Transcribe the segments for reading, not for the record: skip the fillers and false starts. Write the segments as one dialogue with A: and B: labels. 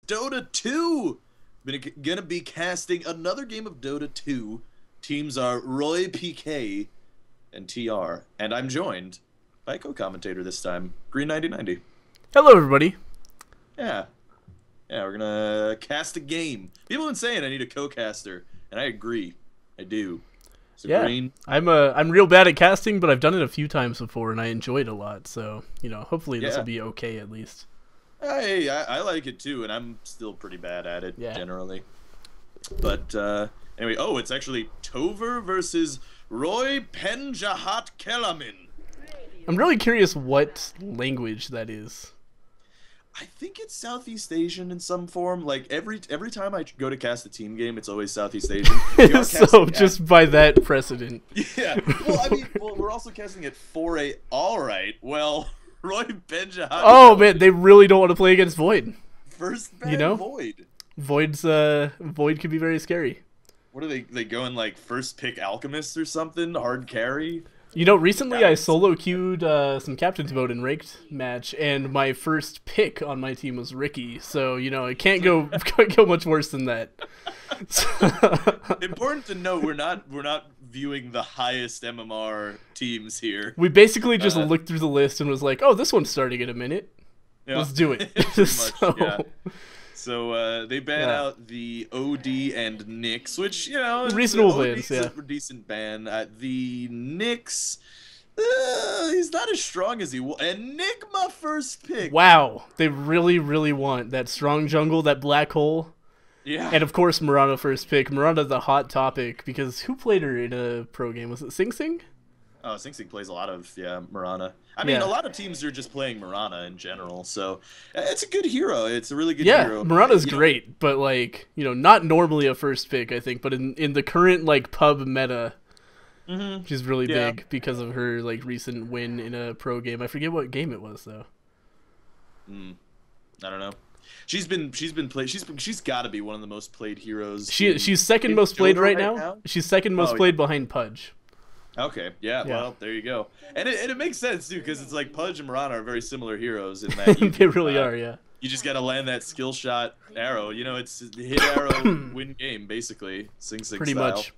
A: Dota 2. Gonna be casting another game of Dota 2. Teams are Roy, PK, and TR. And I'm joined by a co-commentator this time, Green9090.
B: Hello, everybody.
A: Yeah. Yeah, we're gonna cast a game. People have been saying I need a co-caster, and I agree. I do. So
B: Yeah,
A: Green,
B: I'm real bad at casting, but I've done it a few times before, and I enjoy it a lot. So, hopefully this will be okay at least.
A: hey, I like it too, and I'm still pretty bad at it generally. But anyway, it's actually Tover versus Roy Penjahat Kelamin.
B: I'm really curious what language that is.
A: I think it's Southeast Asian in some form. Like every time I go to cast a team game, it's always Southeast Asian.
B: So just by that precedent.
A: Yeah. Well, I mean, we're also casting at 4-8. All right. Well, Roy Benjahat.
B: Oh man, they really don't want to play against Void.
A: First ban Void.
B: Void can be very scary.
A: What are they going like first pick Alchemist or something? Hard carry?
B: Recently I solo queued some captain's mode in ranked match, and my first pick on my team was Ricky. So it can't go much worse than that.
A: Important to note, we're not viewing the highest MMR teams here.
B: We basically just looked through the list and was like, oh, this one's starting in a minute. Yeah. Let's do it.
A: So they ban out the OD and Nyx, which
B: reasonable bans,
A: a decent ban. The Nyx, he's not as strong as he was. Enigma first pick.
B: Wow, they really, really want that strong jungle, that black hole.
A: Yeah.
B: And of course, Mirana first pick. Mirana's a hot topic because who played her in a pro game? Was it Sing Sing?
A: Oh, Sing Sing plays a lot of Mirana. I mean, a lot of teams are just playing Mirana in general, so it's a good hero. It's a really good hero.
B: Yeah, Mirana's great, but not normally a first pick, I think, but in the current pub meta, she's really big because of her recent win in a pro game. I forget what game it was though.
A: I don't know. She's played. She's got to be one of the most played heroes.
B: She's second most played right now. She's second most played behind Pudge.
A: Okay, well, there you go. And it makes sense, too, because it's like Pudge and Mirana are very similar heroes in that
B: they really are, yeah.
A: You just got to land that skill shot arrow. It's hit arrow, win game, basically. Sing Sing
B: Pretty
A: style.
B: much.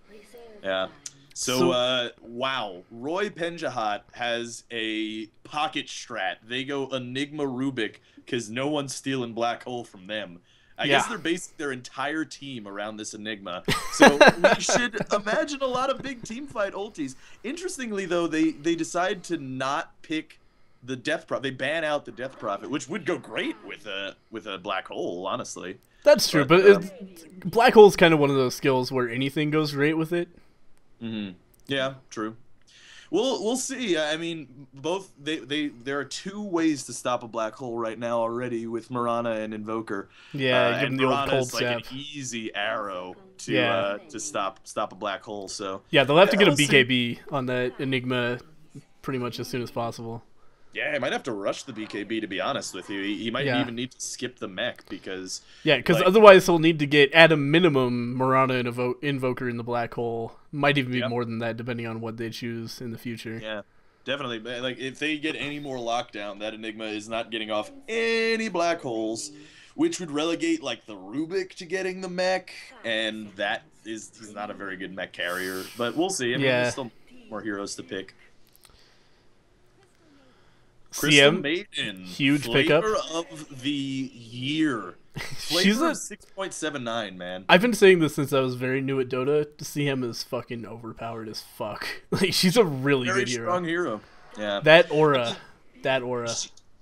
A: Yeah. So, wow. Roy Penjahat has a pocket strat. They go Enigma Rubik because no one's stealing Black Hole from them. I guess they're basing their entire team around this Enigma. So we should imagine a lot of big team fight ultis. Interestingly, though, they decide to not pick the Death Prophet. They ban out the Death Prophet, which would go great with a Black Hole, honestly.
B: That's true, but Black Hole's kind of one of those skills where anything goes great with it.
A: Yeah, true. We'll see. I mean, both there are two ways to stop a black hole right now already with Mirana and Invoker.
B: Yeah, give them the old cold
A: like an easy arrow to stop a black hole. So
B: yeah, they'll have to get a BKB on that Enigma pretty much as soon as possible.
A: Yeah, he might have to rush the BKB, to be honest with you. He might even need to skip the mech because...
B: Yeah, because otherwise he'll need to get, at a minimum, Mirana and Invoker in the black hole. Might even be more than that, depending on what they choose in the future.
A: Yeah, definitely. Like, if they get any more lockdown, that Enigma is not getting off any black holes, which would relegate, the Rubik to getting the mech, and he's not a very good mech carrier. But we'll see. I mean, there's still more heroes to pick. Crystal Maiden,
B: huge pickup
A: of the year. She's a 6.79, man.
B: I've been saying this since I was very new at Dota. CM is fucking overpowered as fuck. She's a really good hero.
A: Very strong hero. Yeah.
B: That aura.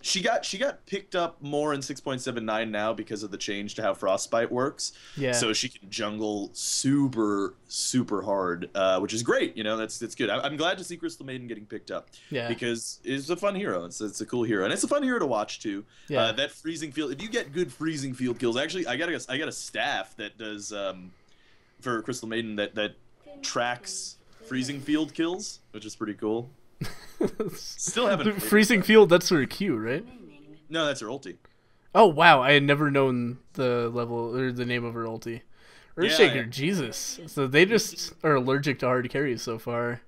A: She got picked up more in 6.79 now because of the change to how Frostbite works.
B: Yeah.
A: So she can jungle super hard, which is great. That's good. I'm glad to see Crystal Maiden getting picked up.
B: Yeah.
A: Because it's a fun hero. It's a cool hero, and it's a fun hero to watch too.
B: Yeah.
A: That freezing field. If you get good freezing field kills, actually, I got a staff that does for Crystal Maiden that tracks freezing field kills, which is pretty cool. Still haven't
B: freezing field. That's her Q, right?
A: No, that's her ulti.
B: Oh wow, I had never known the level or the name of her ulti. Earthshaker, Jesus. So they just are allergic to hard carries so far.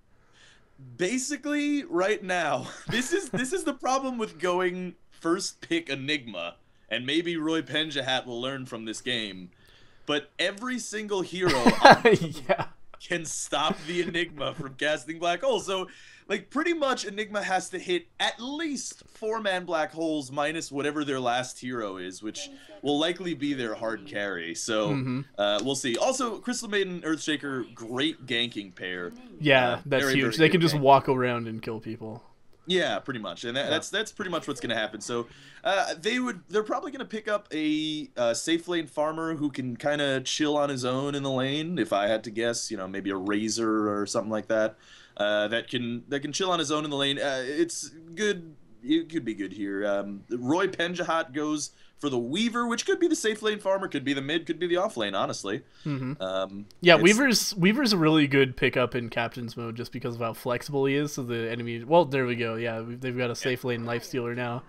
A: Basically, right now, this is the problem with going first pick Enigma. and maybe Roy Penjahat will learn from this game, but every single hero on
B: Yeah.
A: can stop the Enigma from casting black holes. So, like, pretty much Enigma has to hit at least 4-man black holes minus whatever their last hero is, which will likely be their hard carry. So, we'll see. Also, Crystal Maiden, Earthshaker, great ganking pair.
B: Yeah, that's
A: very,
B: huge.
A: very
B: They can just
A: gank.
B: walk around and kill people.
A: Yeah, pretty much, and that's pretty much what's going to happen. So, they're probably going to pick up a safe lane farmer who can kind of chill on his own in the lane. If I had to guess, maybe a Razor or something like that, that can chill on his own in the lane. It's good. It could be good here. Roy Penjahat goes for the Weaver, which could be the safe lane farmer, could be the mid, could be the off lane, honestly.
B: Yeah, Weaver's a really good pickup in Captain's mode just because of how flexible he is. So the enemy, well, there we go. Yeah, they've got a safe lane Lifestealer now.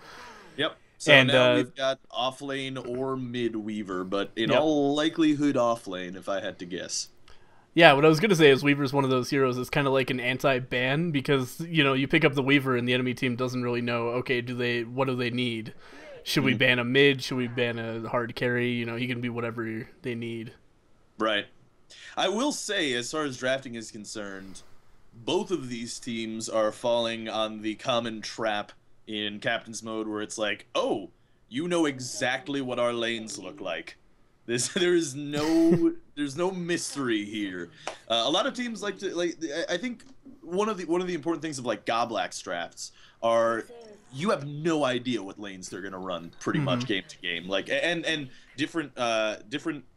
A: Yep. So now we've got off lane or mid Weaver, but in all likelihood off lane, if I had to guess.
B: Yeah, what I was going to say is Weaver's one of those heroes that's kind of like an anti-ban because, you pick up the Weaver and the enemy team doesn't really know, okay, what do they need? Should we ban a mid? Should we ban a hard carry? He can be whatever they need.
A: Right. I will say, as far as drafting is concerned, both of these teams are falling on the common trap in Captain's mode where it's like, oh, you know exactly what our lanes look like. There's no mystery here. A lot of teams like to I think one of the important things of like Goblax drafts are you have no idea what lanes they're gonna run pretty much game to game. Like and different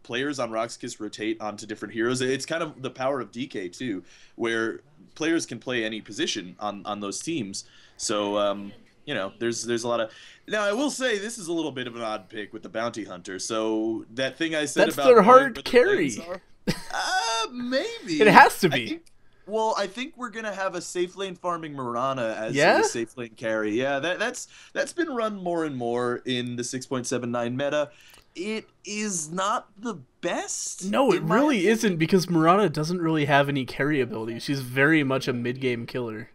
A: players on Roxkiss rotate onto different heroes. It's kind of the power of DK too, where players can play any position on those teams. So there's a lot of. Now I will say this is a little bit of an odd pick with the Bounty Hunter. So that thing I said
B: that's
A: about
B: their hard carry.
A: Maybe
B: it has to be.
A: I think we're gonna have a safe lane farming Mirana as a safe lane carry. Yeah, that's been run more and more in the 6.79 meta. It is not the best.
B: No, it really isn't because Mirana doesn't really have any carry ability. She's very much a mid-game killer.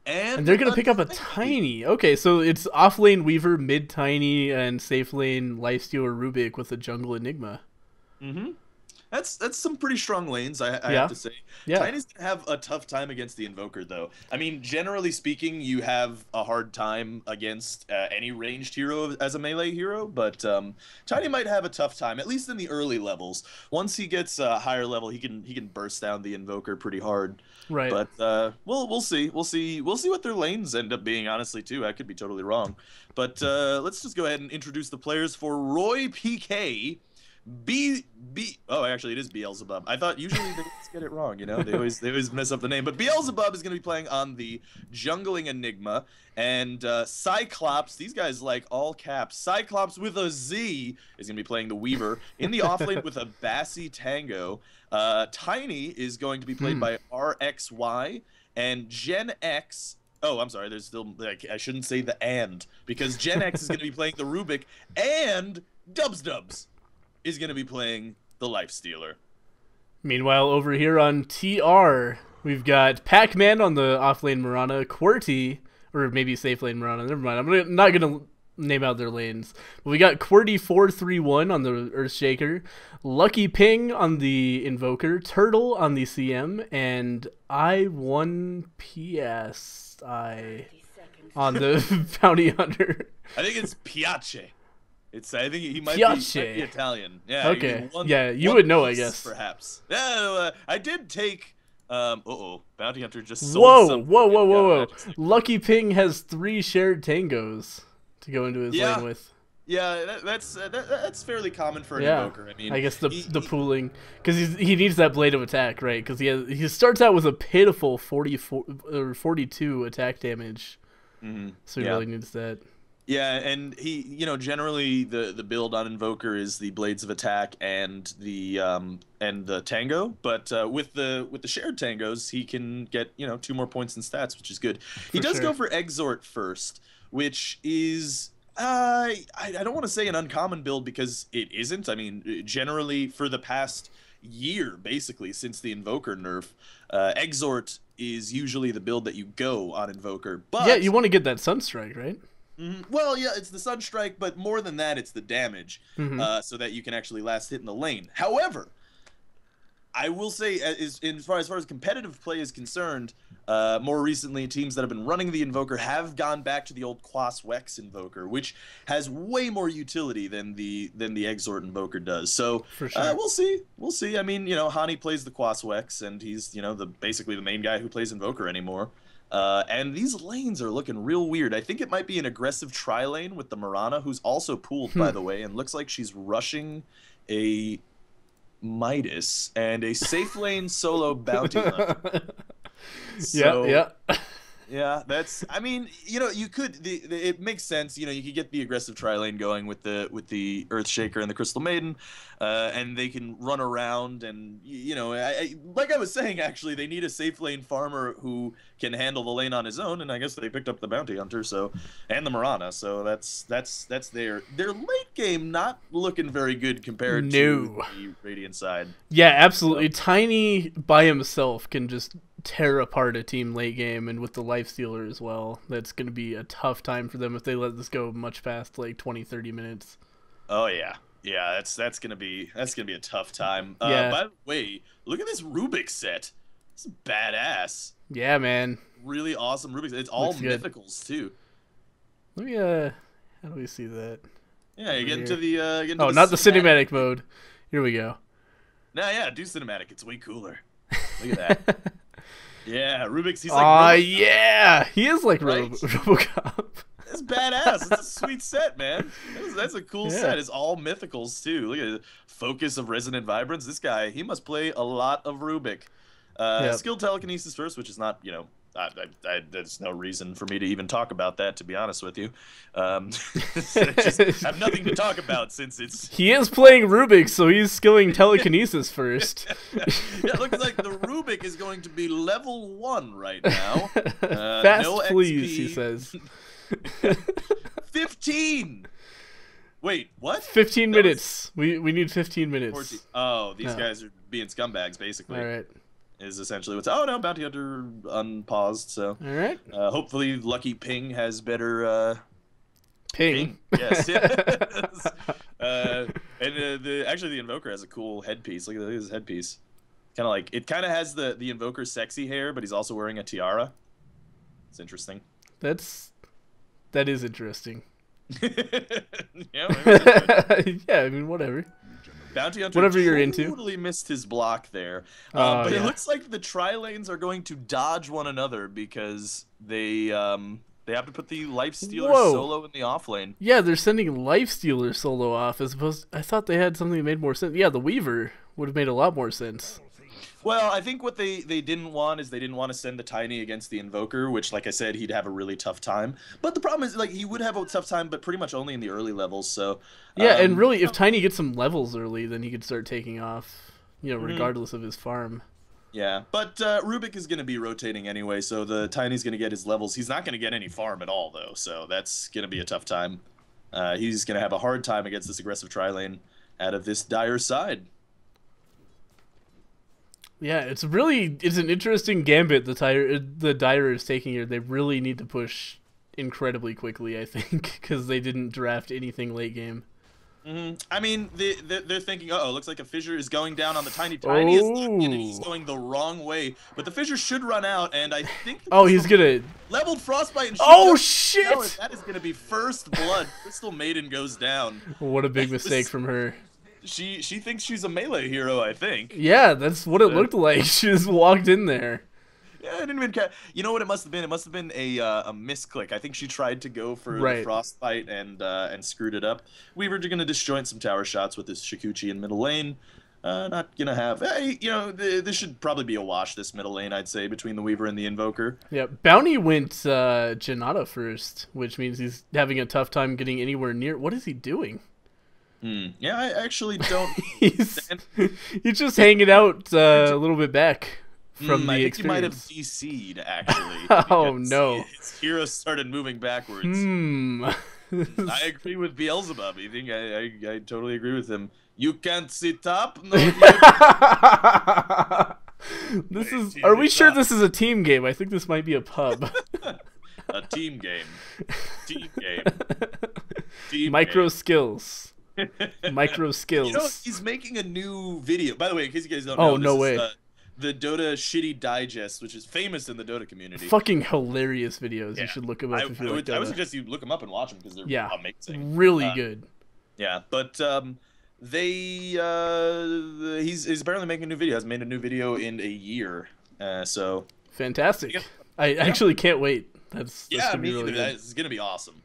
B: And they're going to pick up a Tiny. Okay, so it's off-lane Weaver, mid-Tiny, and safe-lane Lifestealer Rubik with a jungle Enigma.
A: That's some pretty strong lanes, I have to say.
B: Yeah.
A: Tiny's going to have a tough time against the Invoker, though. I mean, generally speaking, you have a hard time against any ranged hero as a melee hero, but Tiny might have a tough time, at least in the early levels. Once he gets a higher level, he can burst down the Invoker pretty hard.
B: Right.
A: But we'll see. We'll see what their lanes end up being, honestly, too. I could be totally wrong. But let's just go ahead and introduce the players for Roy PK. Oh, actually, it is Beelzebub. I thought usually they get it wrong, They always mess up the name. But Beelzebub is going to be playing on the jungling Enigma, and Cyclops. These guys like all caps. Cyclops with a Z is going to be playing the Weaver in the offlane with a Bassy Tango. Tiny is going to be played by RXY, and Gen X. Oh, I'm sorry. There's still I shouldn't say the and because Gen X is going to be playing the Rubik, and Dubs is going to be playing the Lifestealer.
B: Meanwhile, over here on TR, we've got Pac-Man on the offlane Mirana, QWERTY, or maybe safe lane Mirana, never mind. I'm not going to name out their lanes. But we got QWERTY431 on the Earthshaker, Lucky Ping on the Invoker, Turtle on the CM, and I1PSI on the Bounty Hunter.
A: I think it's Piace. I think he might be Italian. Yeah.
B: Okay. Yeah, you would know, I guess.
A: Perhaps. Yeah. I did take. Bounty Hunter just sold.
B: Whoa! Lucky Ping has 3 shared tangos to go into his lane with.
A: Yeah, that's fairly common for an Invoker. I mean,
B: I guess the pooling because he needs that blade of attack, right? Because he starts out with a pitiful 44 or 42 attack damage, so he really needs that.
A: Yeah, and he, generally the build on Invoker is the Blades of Attack and the Tango, but with the shared Tangos, he can get 2 more points in stats, which is good. He does go for Exort first, which is I don't want to say an uncommon build because it isn't. I mean, generally for the past year, basically since the Invoker nerf, Exort is usually the build that you go on Invoker. But
B: yeah, you want to get that Sunstrike, right?
A: Well, yeah, it's the Sunstrike, but more than that, it's the damage, so that you can actually last hit in the lane. However, I will say, as far as competitive play is concerned, more recently, teams that have been running the Invoker have gone back to the old Quas Wex Invoker, which has way more utility than the Exort Invoker does. So
B: For sure.
A: we'll see. We'll see. I mean, Hani plays the Quas Wex, and he's basically the main guy who plays Invoker anymore. And these lanes are looking real weird. I think it might be an aggressive tri-lane with the Mirana, who's also pooled, by the way, and looks like she's rushing a Midas and a safe lane solo bounty hunter. So,
B: yeah.
A: Yeah, that's. I mean, you could. It makes sense. You could get the aggressive tri lane going with the Earthshaker and the Crystal Maiden, and they can run around. And like I was saying, actually, they need a safe lane farmer who can handle the lane on his own. And I guess they picked up the bounty hunter, and the Mirana. So that's their late game not looking very good compared to the Radiant side.
B: Yeah, absolutely. So. Tiny by himself can just tear apart a team late game, and with the lifestealer as well, that's going to be a tough time for them if they let this go much past like 20-30 minutes.
A: Oh yeah, that's gonna be a tough time.
B: Yeah.
A: By the way, look at this Rubik set. It's badass.
B: Yeah, man.
A: Really awesome Rubik set. It's all mythicals too.
B: Let me how do we see that?
A: Yeah, you get into the
B: not the cinematic mode. Here we go.
A: Nah, yeah, do cinematic. It's way cooler. Look at that. Yeah, Rubik's. He's like.
B: Yeah, he is like RoboCop.
A: That's badass. It's a sweet set, man. That's a cool set. It's all mythicals too. Look at the focus of Resonant Vibrance. This guy, he must play a lot of Rubik. Skilled telekinesis first, which is not, there's no reason for me to even talk about that, to be honest with you. Just have nothing to talk about since it's...
B: He is playing Rubik, so he's skilling telekinesis first.
A: Yeah, it looks like the Rubik is going to be level 1 right now.
B: Fast,
A: no
B: please,
A: XP.
B: he says.
A: 15! Wait, what?
B: 15 minutes. We need 15 minutes.
A: 14. Oh, these guys are being scumbags, basically.
B: All right.
A: Is essentially what's... Oh, no, Bounty Hunter unpaused, so...
B: All right.
A: Hopefully Lucky Ping has better...
B: Ping.
A: Yes. Actually, the Invoker has a cool headpiece. Look at his headpiece. Kind of like... It kind of has the Invoker's sexy hair, but he's also wearing a tiara. It's interesting.
B: That is interesting.
A: Yeah,
B: yeah, I mean, whatever.
A: Bounty Hunter
B: whatever you're into.
A: Totally missed his block there. But
B: yeah.
A: It looks like the tri-lanes are going to dodge one another because they have to put the Lifestealer solo in the off lane.
B: Yeah, they're sending Lifestealer solo off as opposed... I thought they had something that made more sense. Yeah, the Weaver would have made a lot more sense.
A: Well, I think what they didn't want is they didn't want to send the Tiny against the Invoker, which, like I said, he'd have a really tough time. But the problem is, like, he would have a tough time, but pretty much only in the early levels, so...
B: Yeah, and really, if Tiny gets some levels early, then he could start taking off, regardless of his farm.
A: Yeah, but Rubik is going to be rotating anyway, so the Tiny's going to get his levels. He's not going to get any farm at all, though, so that's going to be a tough time. He's going to have a hard time against this aggressive tri-lane out of this Dire side.
B: Yeah, it's an interesting gambit the Dire is taking here. They really need to push incredibly quickly, I think, because they didn't draft anything late game.
A: I mean, they're thinking, looks like a Fissure is going down on the Tiny. Tiny is looking, and he's going the wrong way. But the Fissure should run out, and I think...
B: he's gonna...
A: Leveled Frostbite and
B: shit!
A: That is gonna be first blood. Crystal Maiden goes down.
B: What a big mistake from her.
A: She thinks she's a melee hero, I think.
B: Yeah, that's what it looked like. She just walked in there.
A: Yeah, I didn't even care. You know what it must have been? It must have been a misclick. I think she tried to go for the Frostbite and screwed it up. Weaver gonna disjoint some tower shots with this Shikuchi in middle lane. Not gonna have... this should probably be a wash, this middle lane, I'd say, between the Weaver and the Invoker.
B: Yeah, Bounty went Janata first, which means he's having a tough time getting anywhere near... What is he doing?
A: Yeah, I actually don't...
B: he's just hanging out a little bit back from the
A: I think
B: experience.
A: he might have DC'd, actually.
B: Oh, no.
A: His heroes started moving backwards. I agree with Beelzebub. I totally agree with him. You can't sit up? No,
B: Are we sure this is a team game? I think this might be a pub.
A: A team game. Team game.
B: Micro skills. Micro skills.
A: You know, he's making a new video. By the way, in case you guys don't know,
B: oh, no way.
A: The Dota Shitty Digest, which is famous in the Dota community.
B: Fucking hilarious videos. You should look them up if you like Dota.
A: I would suggest you look them up and watch them because they're amazing.
B: Really good.
A: Yeah, but he's apparently making a new video. Has made a new video in a year. So
B: fantastic. I actually can't wait. That's
A: gonna
B: be really good.
A: It's gonna be awesome.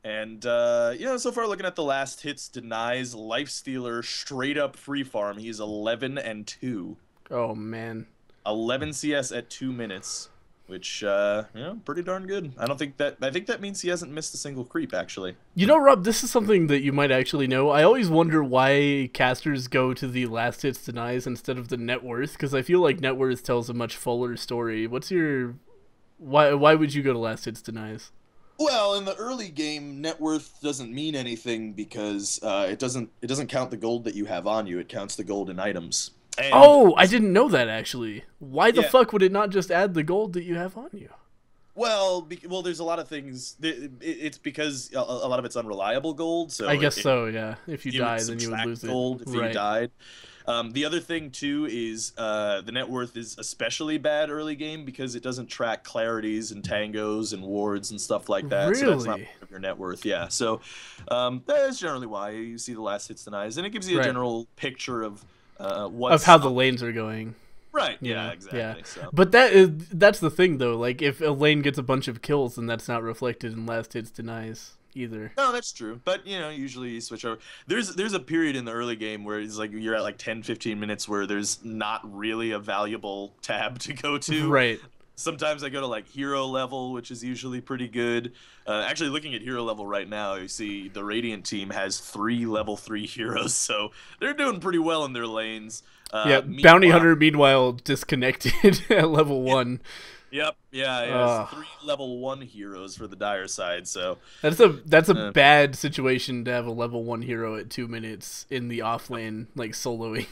A: And so far looking at the last hits, denies, Lifestealer, straight up free farm. He's 11-2.
B: Oh man.
A: 11 CS at 2 minutes, which pretty darn good. I think that means he hasn't missed a single creep actually.
B: You know, Rob, this is something that you might actually know. I always wonder why casters go to the last hits denies instead of the net worth, because I feel like net worth tells a much fuller story. Why would you go to last hits denies?
A: Well, in the early game, net worth doesn't mean anything because it doesn't count the gold that you have on you. It counts the gold in items. And
B: I didn't know that actually. Why the fuck would it not just add the gold that you have on you?
A: Well, there's a lot of things. It's because a lot of it's unreliable gold. So
B: I guess so. Yeah, if you die, then you would lose
A: gold if you died. The other thing too is the net worth is especially bad early game because it doesn't track clarities and tangos and wards and stuff like that.
B: Really?
A: So that's not part of your net worth. Yeah. So that is generally why you see the last hits denies, and it gives you a general picture of
B: how the lanes are going.
A: Right. Yeah. Exactly. Yeah. So.
B: But that's the thing though. Like if a lane gets a bunch of kills, then that's not reflected in last hits denies either.
A: No, that's true. But usually you switch over. There's a period in the early game where it's like you're at like 10-15 minutes where there's not really a valuable tab to go to.
B: Right.
A: Sometimes I go to like hero level, which is usually pretty good. Actually, looking at hero level right now, you see the Radiant team has 3 level 3 heroes, so they're doing pretty well in their lanes.
B: Bounty Hunter meanwhile disconnected at level 1.
A: Yep. Yeah. It has 3 level 1 heroes for the dire side. So
B: that's a bad situation to have a level 1 hero at 2 minutes in the off lane, like soloing.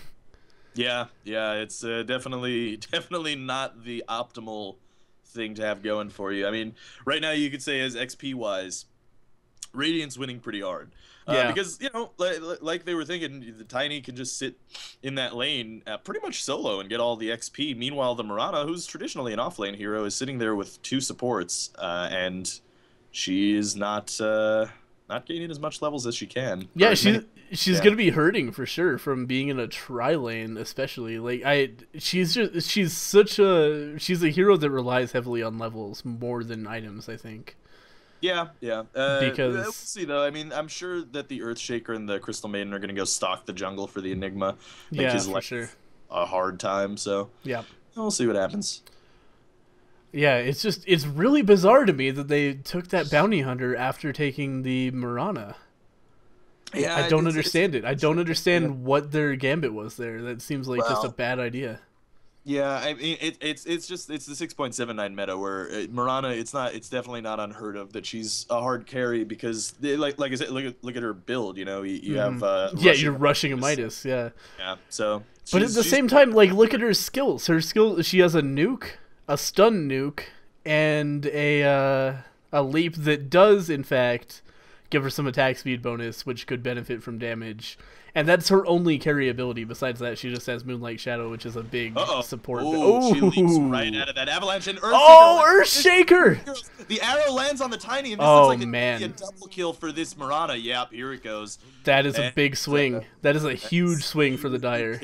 A: Yeah. It's definitely not the optimal thing to have going for you. I mean, right now you could say as XP wise, Radiant's winning pretty hard. Because like they were thinking, the Tiny can just sit in that lane pretty much solo and get all the XP. Meanwhile, the Mirana, who's traditionally an off-lane hero, is sitting there with 2 supports, and she is not gaining as much levels as she can.
B: Yeah, she's gonna be hurting for sure from being in a tri lane, especially. Like she's a hero that relies heavily on levels more than items, I think.
A: Yeah.
B: Because
A: we'll see though. I mean, I'm sure that the Earthshaker and the Crystal Maiden are going to go stalk the jungle for the Enigma.
B: For sure.
A: A hard time. So
B: yeah,
A: we'll see what happens.
B: Yeah, it's really bizarre to me that they took that Bounty Hunter after taking the Mirana. Yeah, I don't understand it. I don't understand what their gambit was there. That seems like just a bad idea.
A: Yeah, I mean it's the 6.79 meta where Mirana, it's definitely not unheard of that she's a hard carry because like I said, look at her build. You have
B: you're rushing a Midas. Yeah.
A: So.
B: But at the same time, like look at her skills. She has a nuke, a stun nuke, and a leap that does in fact give her some attack speed bonus, which could benefit from damage. And that's her only carry ability. Besides that, she just has Moonlight Shadow, which is a big support.
A: She leaps right out of that avalanche and
B: Earthshaker!
A: The arrow lands on the Tiny, and this looks like
B: a
A: double kill for this Mirana. Yep, here it goes.
B: That is a big swing. That is a huge swing for the Dire.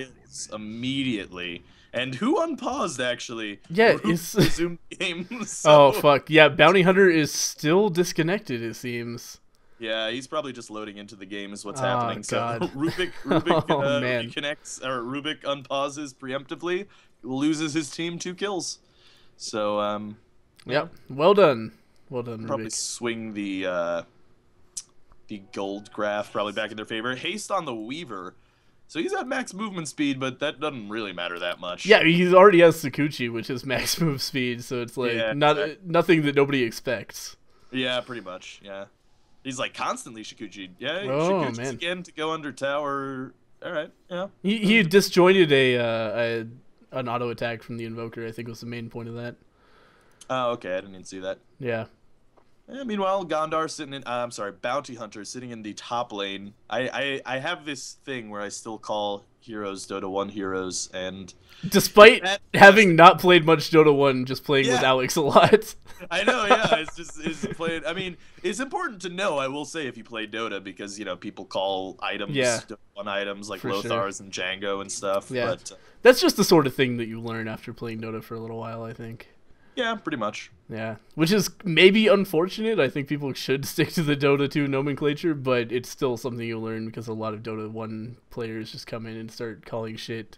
A: Immediately. And who unpaused, actually?
B: Yeah, it's...
A: resumed game.
B: Oh, fuck. Yeah, Bounty Hunter is still disconnected, it seems.
A: Yeah, he's probably just loading into the game is what's happening.
B: God.
A: So Rubik reconnects, or Rubik unpauses preemptively, loses his team 2 kills. So
B: yep, well done. Well done,
A: probably
B: Rubik.
A: Swing the gold graph probably back in their favor. Haste on the Weaver. So he's at max movement speed, but that doesn't really matter that much.
B: Yeah, he already has Sakuchi, which is max move speed, so it's like nothing that nobody expects.
A: Yeah, pretty much. Yeah. He's like constantly Shikuchi. Yeah,
B: Shikuchi's
A: again to go under tower. All right, yeah.
B: He disjointed an auto attack from the Invoker. I think was the main point of that.
A: Oh, okay. I didn't even see that.
B: Yeah.
A: Meanwhile, Gondar sitting in, I'm sorry, Bounty Hunter sitting in the top lane. I have this thing where I still call heroes Dota 1 heroes, and
B: Despite
A: that
B: having not played much Dota 1, just playing with
A: yeah,
B: Alex a lot.
A: I know, yeah, it's played. I mean, it's important to know, I will say, if you play Dota, because people call items Dota 1 items like Lothar's and Django and stuff.
B: Yeah,
A: but
B: that's just the sort of thing that you learn after playing Dota for a little while, I think.
A: yeah, pretty much.
B: Yeah, which is maybe unfortunate. I think people should stick to the Dota 2 nomenclature, but it's still something you learn because a lot of Dota 1 players just come in and start calling shit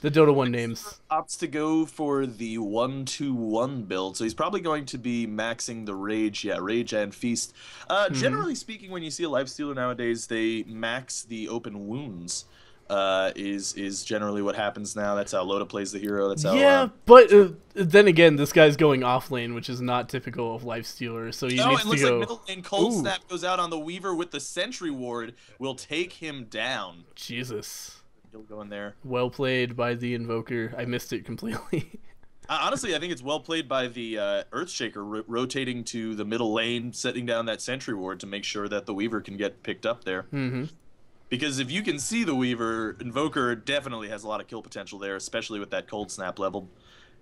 B: the Dota 1 names.
A: Opts to go for the 1-2-1 build, so he's probably going to be maxing the Rage, Rage and Feast. Generally speaking, when you see a Lifestealer nowadays, they max the open wounds. Is generally what happens now. That's how Loda plays the hero. That's how.
B: But then again, this guy's going off lane, which is not typical of Lifestealer. So he needs
A: it
B: to
A: looks
B: go.
A: like middle lane Cold Snap goes out on the Weaver with the Sentry Ward. Will take him down.
B: Jesus.
A: He'll go in there.
B: Well played by the Invoker. I missed it completely.
A: Honestly, I think it's well played by the Earthshaker rotating to the middle lane, setting down that Sentry Ward to make sure that the Weaver can get picked up there.
B: Mm-hmm.
A: Because if you can see the Weaver, Invoker definitely has a lot of kill potential there, especially with that Cold Snap level.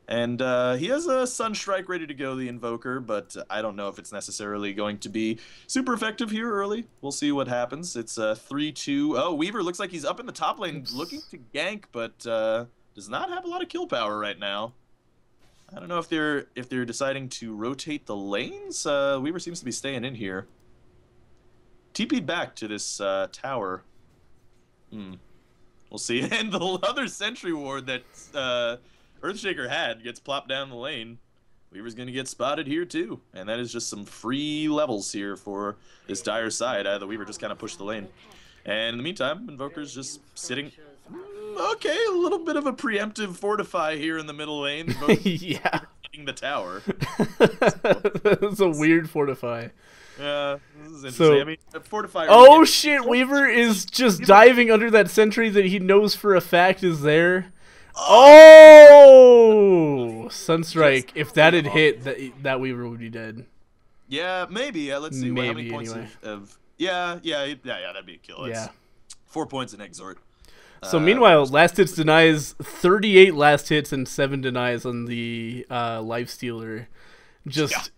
A: And he has a Sunstrike ready to go, the Invoker, but I don't know if it's necessarily going to be super effective here early. We'll see what happens. It's 3-2. Oh, Weaver looks like he's up in the top lane looking to gank, but does not have a lot of kill power right now. I don't know if they're deciding to rotate the lanes. Weaver seems to be staying in here. TP'd back to this tower. We'll see. And the other Sentry Ward that Earthshaker had gets plopped down the lane. Weaver's going to get spotted here too. And that is just some free levels here for this dire side. The Weaver just kind of pushed the lane. And in the meantime, Invoker's just sitting... Okay, a little bit of a preemptive fortify here in the middle lane.
B: Yeah.
A: Hitting the tower.
B: That's a weird fortify.
A: Yeah, this is interesting.
B: So,
A: I mean, fortify.
B: Oh shit! Weaver is just diving under that sentry that he knows for a fact is there. Oh, Sunstrike! If that had hit, that Weaver would be dead.
A: Yeah, maybe. Let's see.
B: Maybe,
A: how many points
B: anyway.
A: Yeah, that'd be a kill. It's
B: Yeah.
A: 4 points in Exort.
B: So meanwhile, last hits denies 38 last hits and 7 denies on the Lifestealer. Just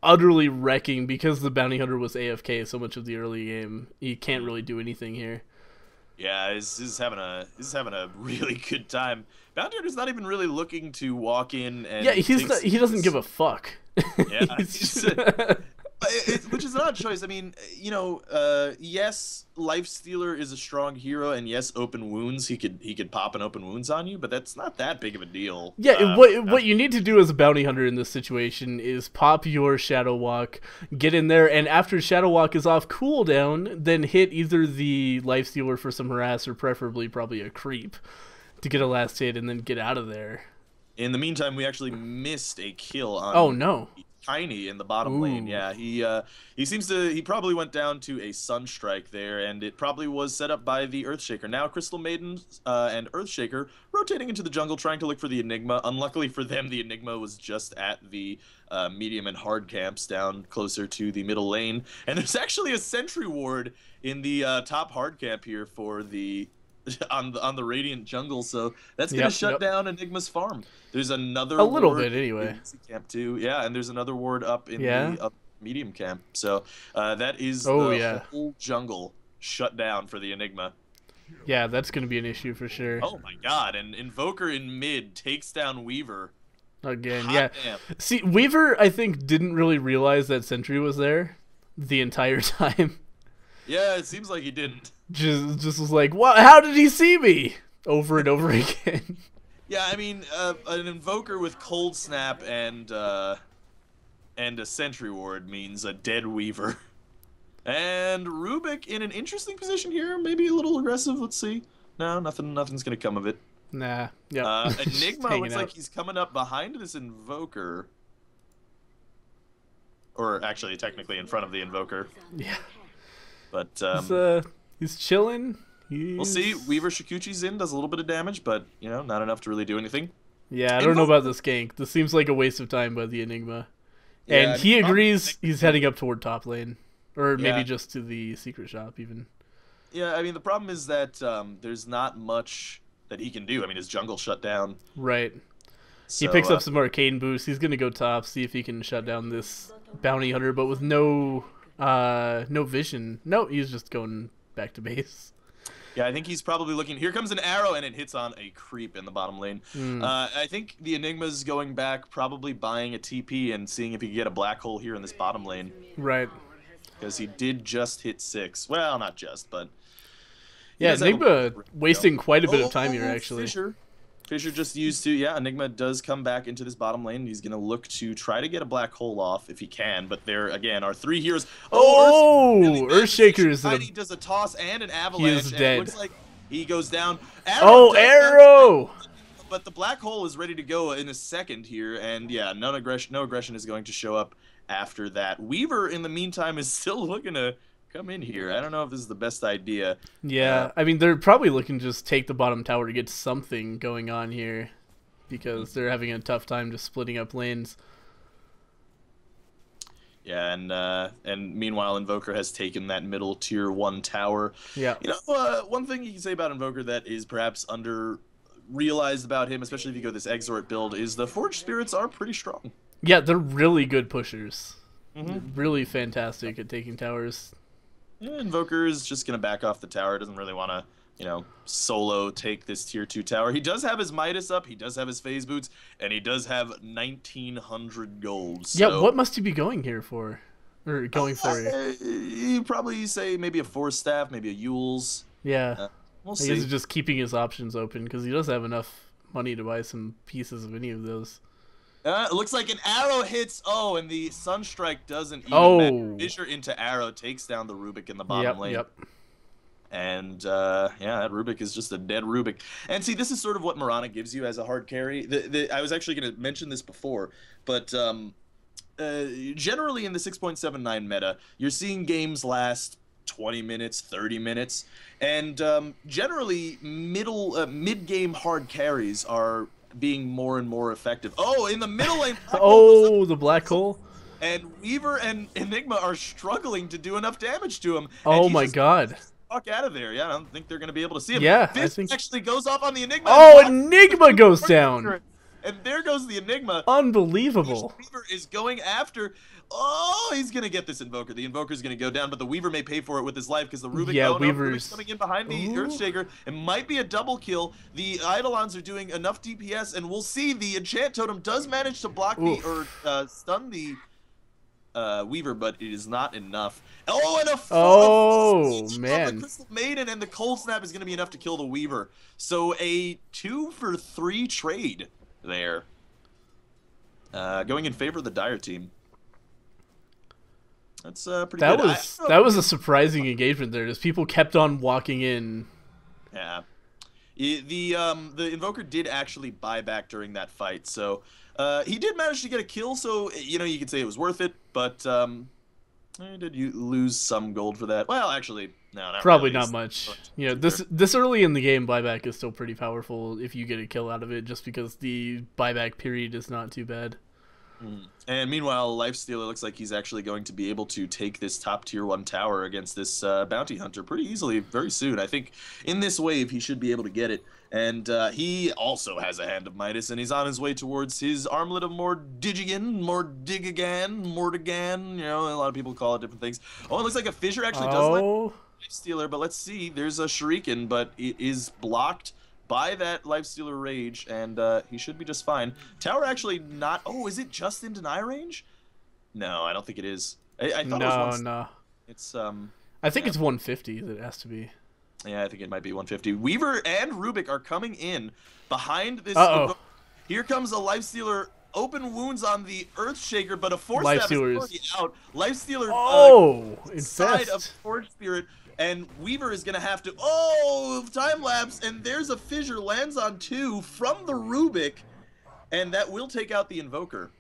B: utterly wrecking because the Bounty Hunter was AFK so much of the early game. He can't really do anything here.
A: Yeah, he's having a really good time. Bounty Hunter's not even really looking to walk in and
B: he doesn't give a fuck.
A: Yeah, which is an odd choice. I mean, yes, Lifestealer is a strong hero, and yes, open wounds. He could pop an open wounds on you, but that's not that big of a deal.
B: Yeah, what you need to do as a bounty hunter in this situation is pop your Shadow Walk, get in there, and after Shadow Walk is off cooldown, then hit either the Lifestealer for some harass or preferably probably a creep to get a last hit and then get out of there.
A: In the meantime, we actually missed a kill on.
B: Oh no.
A: Tiny in the bottom lane. Yeah, he probably went down to a Sunstrike there, and it probably was set up by the Earthshaker. Now Crystal Maiden and Earthshaker rotating into the jungle, trying to look for the Enigma. Unluckily for them, the Enigma was just at the medium and hard camps down closer to the middle lane, and there's actually a Sentry Ward in the top hard camp here for the on the Radiant jungle, so that's gonna shut down Enigma's farm. There's another
B: a little
A: ward
B: bit anyway.
A: in camp too, and there's another ward up in the medium camp. So that is the whole jungle shut down for the Enigma.
B: Yeah, that's gonna be an issue for sure.
A: Oh my god! And Invoker in mid takes down Weaver
B: again.
A: Damn.
B: See, Weaver I think didn't really realize that Sentry was there the entire time.
A: Yeah, it seems like he didn't.
B: Just was like, what? How did he see me? Over and over again.
A: Yeah, I mean, an Invoker with Cold Snap and a Sentry Ward means a dead Weaver. And Rubik in an interesting position here, maybe a little aggressive. Let's see. No, nothing's gonna come of it.
B: Nah. Yeah.
A: Enigma looks like he's coming up behind this Invoker, or actually, technically in front of the Invoker.
B: Yeah.
A: But
B: he's chilling.
A: We'll see. Weaver Shikuchi's in, does a little bit of damage, but not enough to really do anything.
B: Yeah, I don't know about this gank. This seems like a waste of time by the Enigma. And he agrees he's heading up toward top lane. Or maybe just to the secret shop, even.
A: Yeah, I mean, the problem is that there's not much that he can do. I mean, his jungle shut down.
B: Right.
A: So,
B: he picks up some arcane boosts. He's going to go top, see if he can shut down this bounty hunter, but with no vision. No, he's just going back to base.
A: Yeah, I think he's probably looking. Here comes an arrow, and it hits on a creep in the bottom lane. I think the Enigma's going back, probably buying a TP and seeing if he can get a black hole here in this bottom lane.
B: Right.
A: Because he did just hit 6. Well, not just, but...
B: Yeah, Enigma wasting quite a bit of time here, actually.
A: Fisher just used to... Yeah, Enigma does come back into this bottom lane. He's going to look to try to get a black hole off if he can, but there, again, are 3 heroes.
B: Earthshaker is...
A: He does a toss and an avalanche.
B: He is dead.
A: It looks like he goes down.
B: Arrow!
A: But the black hole is ready to go in a second here, and yeah, no aggression is going to show up after that. Weaver, in the meantime, is still looking to come in here. I don't know if this is the best idea.
B: Yeah, I mean, they're probably looking to just take the bottom tower to get something going on here because they're having a tough time just splitting up lanes.
A: Yeah, and meanwhile, Invoker has taken that middle tier 1 tower.
B: Yeah.
A: You know, one thing you can say about Invoker that is perhaps realized about him, especially if you go this Exort build, is the Forge Spirits are pretty strong.
B: Yeah, they're really good pushers. Really fantastic at taking towers.
A: Yeah, Invoker is just going to back off the tower. Doesn't really want to, you know, solo take this tier 2 tower. He does have his Midas up. He does have his phase boots. And he does have 1,900 gold. So,
B: yeah, what must he be going here for? Or going for?
A: You probably say maybe a Force Staff, maybe a Yule's.
B: Yeah.
A: We'll see.
B: He's just keeping his options open because he does have enough money to buy some pieces of any of those.
A: It looks like an arrow hits. Oh, and the Sunstrike doesn't even fissure into arrow, takes down the Rubik in the bottom lane. Yep. And yeah, that Rubik is just a dead Rubik. And see, this is sort of what Mirana gives you as a hard carry. I was actually going to mention this before, but generally in the 6.79 meta, you're seeing games last 20 minutes, 30 minutes, and generally mid-game hard carries are being more and more effective. Oh, in the middle lane.
B: The black hole.
A: And Weaver and Enigma are struggling to do enough damage to him.
B: Oh my god.
A: Fuck out of there. Yeah, I don't think they're going to be able to see him.
B: Yeah,
A: Fizz actually goes off on the Enigma.
B: Oh, Enigma goes down.
A: And there goes the Enigma.
B: Unbelievable.
A: Weaver is going after... Oh, he's going to get this Invoker. The Invoker's going to go down, but the Weaver may pay for it with his life because the Rubik...
B: Yeah,
A: Rubik's coming in behind the Earthshaker. It might be a double kill. The Eidolons are doing enough DPS, and we'll see the Enchant Totem does manage to block stun the Weaver, but it is not enough. Oh, and man. The Crystal Maiden and the Cold Snap is going to be enough to kill the Weaver. So a 2-for-3 trade there. Going in favor of the Dire team. That's pretty good.
B: That was a surprising engagement there. As people kept on walking in.
A: Yeah, the Invoker did actually buy back during that fight, so he did manage to get a kill. So you know you could say it was worth it, but did you lose some gold for that? Well, actually, no,
B: probably not much. You know, this early in the game, buyback is still pretty powerful if you get a kill out of it, just because the buyback period is not too bad.
A: And meanwhile, Lifestealer looks like he's actually going to be able to take this top tier 1 tower against this bounty hunter pretty easily very soon. I think in this wave he should be able to get it. And he also has a Hand of Midas, and he's on his way towards his Armlet of Mordigan, Mordigan, you know, a lot of people call it different things. Oh, it looks like a Fissure actually does let Lifestealer, but let's see, there's a Shuriken, but it is blocked by that Lifestealer Rage, and he should be just fine. Tower actually not... Oh, is it just in deny range? No, I don't think it is. I thought it was
B: no.
A: It's,
B: I think it's 150 that it has to be.
A: Yeah, I think it might be 150. Weaver and Rubik are coming in behind this... Here comes a Lifestealer... Open wounds on the Earthshaker, but a Force Staff is already out. Lifestealer inside of Forge Spirit... And Weaver is going to have to... Oh, time lapse. And there's a fissure. Lands on 2 from the Rubik. And that will take out the Invoker.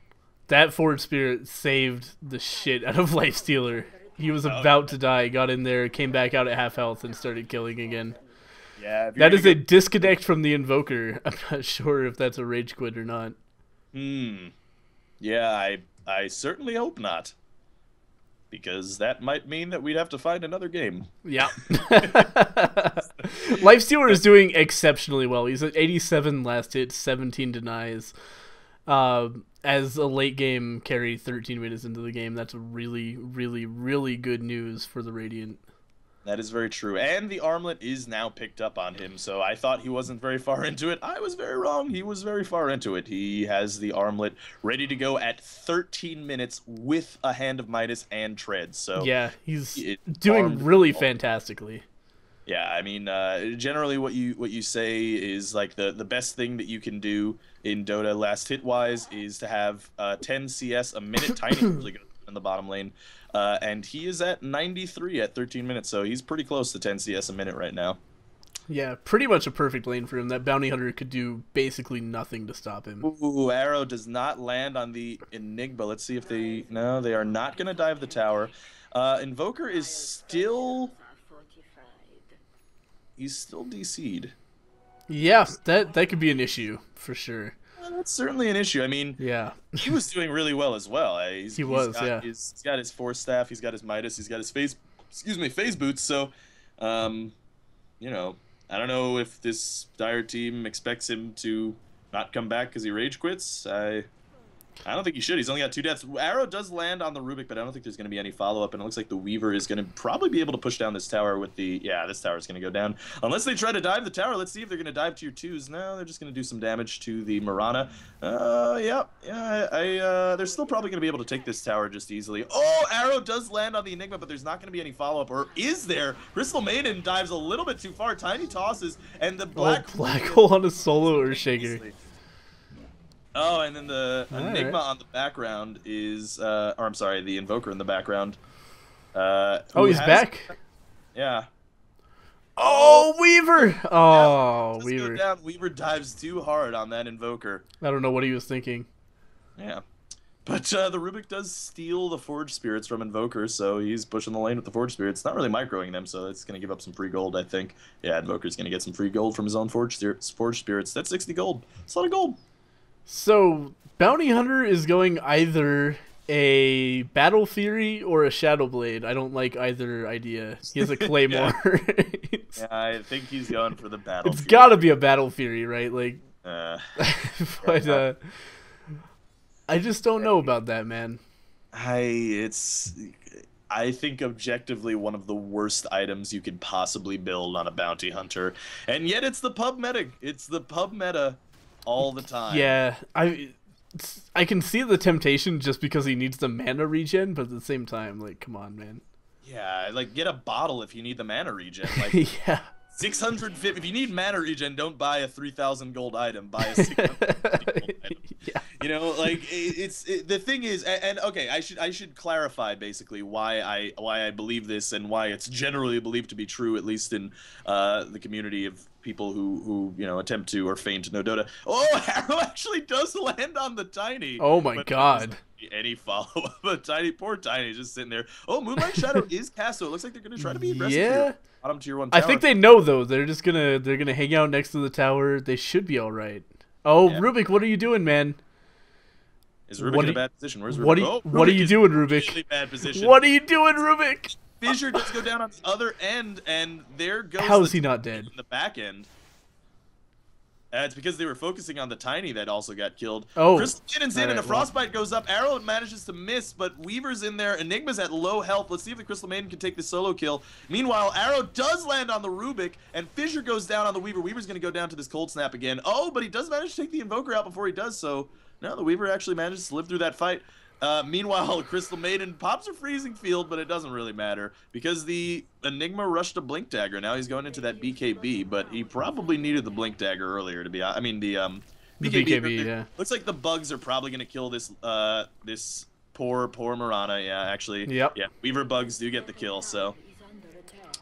B: That Forge Spirit saved the shit out of Lifestealer. He was about to die, got in there, came back out at half health, and started killing again.
A: Yeah,
B: that is a disconnect from the Invoker. I'm not sure if that's a rage quit or not.
A: Yeah, I certainly hope not. Because that might mean that we'd have to find another game.
B: Yeah. Lifestealer is doing exceptionally well. He's at 87 last hit, 17 denies. As a late game carry 13 minutes into the game, that's really, really, really good news for the Radiant.
A: That is very true. And the armlet is now picked up on him, so I thought he wasn't very far into it. I was very wrong. He was very far into it. He has the armlet ready to go at 13 minutes with a Hand of Midas and treads. So
B: yeah, he's doing really fantastically.
A: Yeah, I mean, generally what you say is like the best thing that you can do in Dota last hit wise is to have 10 CS a minute. Tiny usually goes in the bottom lane. And he is at 93 at 13 minutes, so he's pretty close to 10 CS a minute right now.
B: Yeah, pretty much a perfect lane for him. That Bounty Hunter could do basically nothing to stop him.
A: Ooh, arrow does not land on the Enigma. Let's see if they... No, they are not going to dive the tower. Invoker is still... He's still DC'd.
B: Yeah, that could be an issue, for sure.
A: That's certainly an issue. I mean,
B: yeah,
A: he was doing really well as well. He's got his Force Staff, he's got his Midas, he's got his phase boots. So, you know, I don't know if this Dire team expects him to not come back because he rage quits. I don't think he should. He's only got 2 deaths. Arrow does land on the Rubik, but I don't think there's going to be any follow-up, and it looks like the Weaver is going to probably be able to push down this tower with the... Yeah, this tower is going to go down. Unless they try to dive the tower. Let's see if they're going to dive tier 2s. No, they're just going to do some damage to the Mirana. They're still probably going to be able to take this tower just easily. Oh, Arrow does land on the Enigma, but there's not going to be any follow-up. Or is there? Crystal Maiden dives a little bit too far. Tiny tosses, and the Black
B: Hole on a solo Earthshaker.
A: Oh, and then the Enigma on the background is, or I'm sorry, the Invoker in the background.
B: Oh, he's back?
A: Yeah.
B: Oh, Weaver! Oh,
A: yeah,
B: Weaver.
A: Go down. Weaver dives too hard on that Invoker.
B: I don't know what he was thinking.
A: Yeah. But the Rubik does steal the Forge Spirits from Invoker, so he's pushing the lane with the Forge Spirits. Not really microing them, so it's going to give up some free gold, I think. Yeah, Invoker's going to get some free gold from his own Forge Spirits. That's 60 gold. That's a lot of gold.
B: So, Bounty Hunter is going either a Battle Fury or a Shadow Blade. I don't like either idea. He has a Claymore.
A: Yeah, I think he's going for the Battle Fury.
B: It's gotta be a Battle Fury, right? Like, but I just don't know about that, man.
A: I think objectively one of the worst items you could possibly build on a Bounty Hunter. And yet it's the pub meta. It's the pub meta all the time.
B: Yeah, I can see the temptation just because he needs the mana regen, but at the same time, like, come on, man.
A: Yeah, like, get a bottle if you need the mana regen. Like,
B: yeah.
A: 650. If you need mana regen, don't buy a 3,000 gold item. Buy a 650 gold item.
B: Yeah.
A: You know, like the thing is, and okay, I should clarify basically why I believe this and why it's generally believed to be true, at least in the community of people who you know attempt to or feign to know Dota. Oh, Arrow actually does land on the Tiny.
B: Oh my god.
A: Any follow-up? Poor Tiny just sitting there. Oh, Moonlight Shadow is cast, so it looks like they're gonna try to be aggressive.
B: Yeah.
A: Bottom tier 1 tower.
B: I think they know though. They're gonna hang out next to the tower. They should be all right. Oh, yeah. Rubik, what are you doing, man?
A: Is Rubik in a bad position? Where's Rubik?
B: What are you doing, Rubik?
A: Really bad position.
B: What are you doing, Rubik?
A: Fissure does go down on the other end, and there goes.
B: How is he not dead?
A: In the back end. It's because they were focusing on the Tiny that also got killed.
B: Oh.
A: Crystal Cannon's in, and a Frostbite goes up. Arrow manages to miss, but Weaver's in there. Enigma's at low health. Let's see if the Crystal Maiden can take the solo kill. Meanwhile, Arrow does land on the Rubik, and Fissure goes down on the Weaver. Weaver's going to go down to this Cold Snap again. Oh, but he does manage to take the Invoker out before he does so. No, the Weaver actually manages to live through that fight. Meanwhile, Crystal Maiden pops a freezing field, but it doesn't really matter because the Enigma rushed a Blink Dagger. Now he's going into that BKB, but he probably needed the Blink Dagger earlier to be. I mean the BKB. Yeah. Looks like the bugs are probably going to kill this this poor Mirana. Yeah, actually.
B: Yep.
A: Yeah, Weaver bugs do get the kill, so.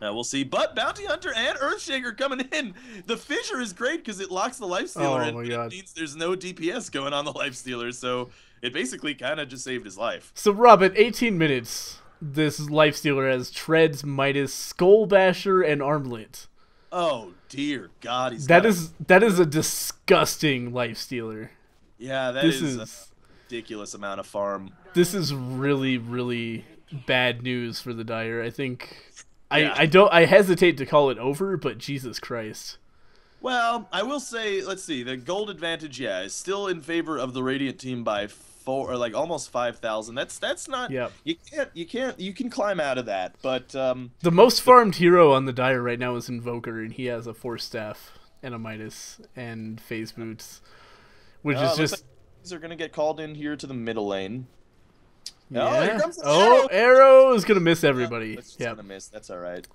A: We'll see. But Bounty Hunter and Earthshaker coming in. The Fissure is great because it locks the Lifestealer in. It means there's no DPS going on the Lifestealer, so it basically kind of just saved his life.
B: So, Rob, at 18 minutes, this Lifestealer has Treads, Midas, Skull Basher, and Armlet.
A: Oh, dear God.
B: That is a disgusting Lifestealer.
A: Yeah, that
B: this
A: is ridiculous amount of farm.
B: This is really, really bad news for the Dire. I think
A: Yeah.
B: I hesitate to call it over, but Jesus Christ.
A: Well, I will say, let's see, the gold advantage, yeah, is still in favor of the Radiant team by 4 or like almost 5,000. That's not.
B: Yep.
A: You can climb out of that, but
B: the most farmed hero on the Dire right now is Invoker, and he has a Force Staff and a Midas and Phase Boots, which is just.
A: Like these are gonna get called in here to the middle lane.
B: Yeah.
A: Oh, here comes the arrow.
B: Arrow is gonna miss everybody.
A: Yeah, gonna miss. That's all right.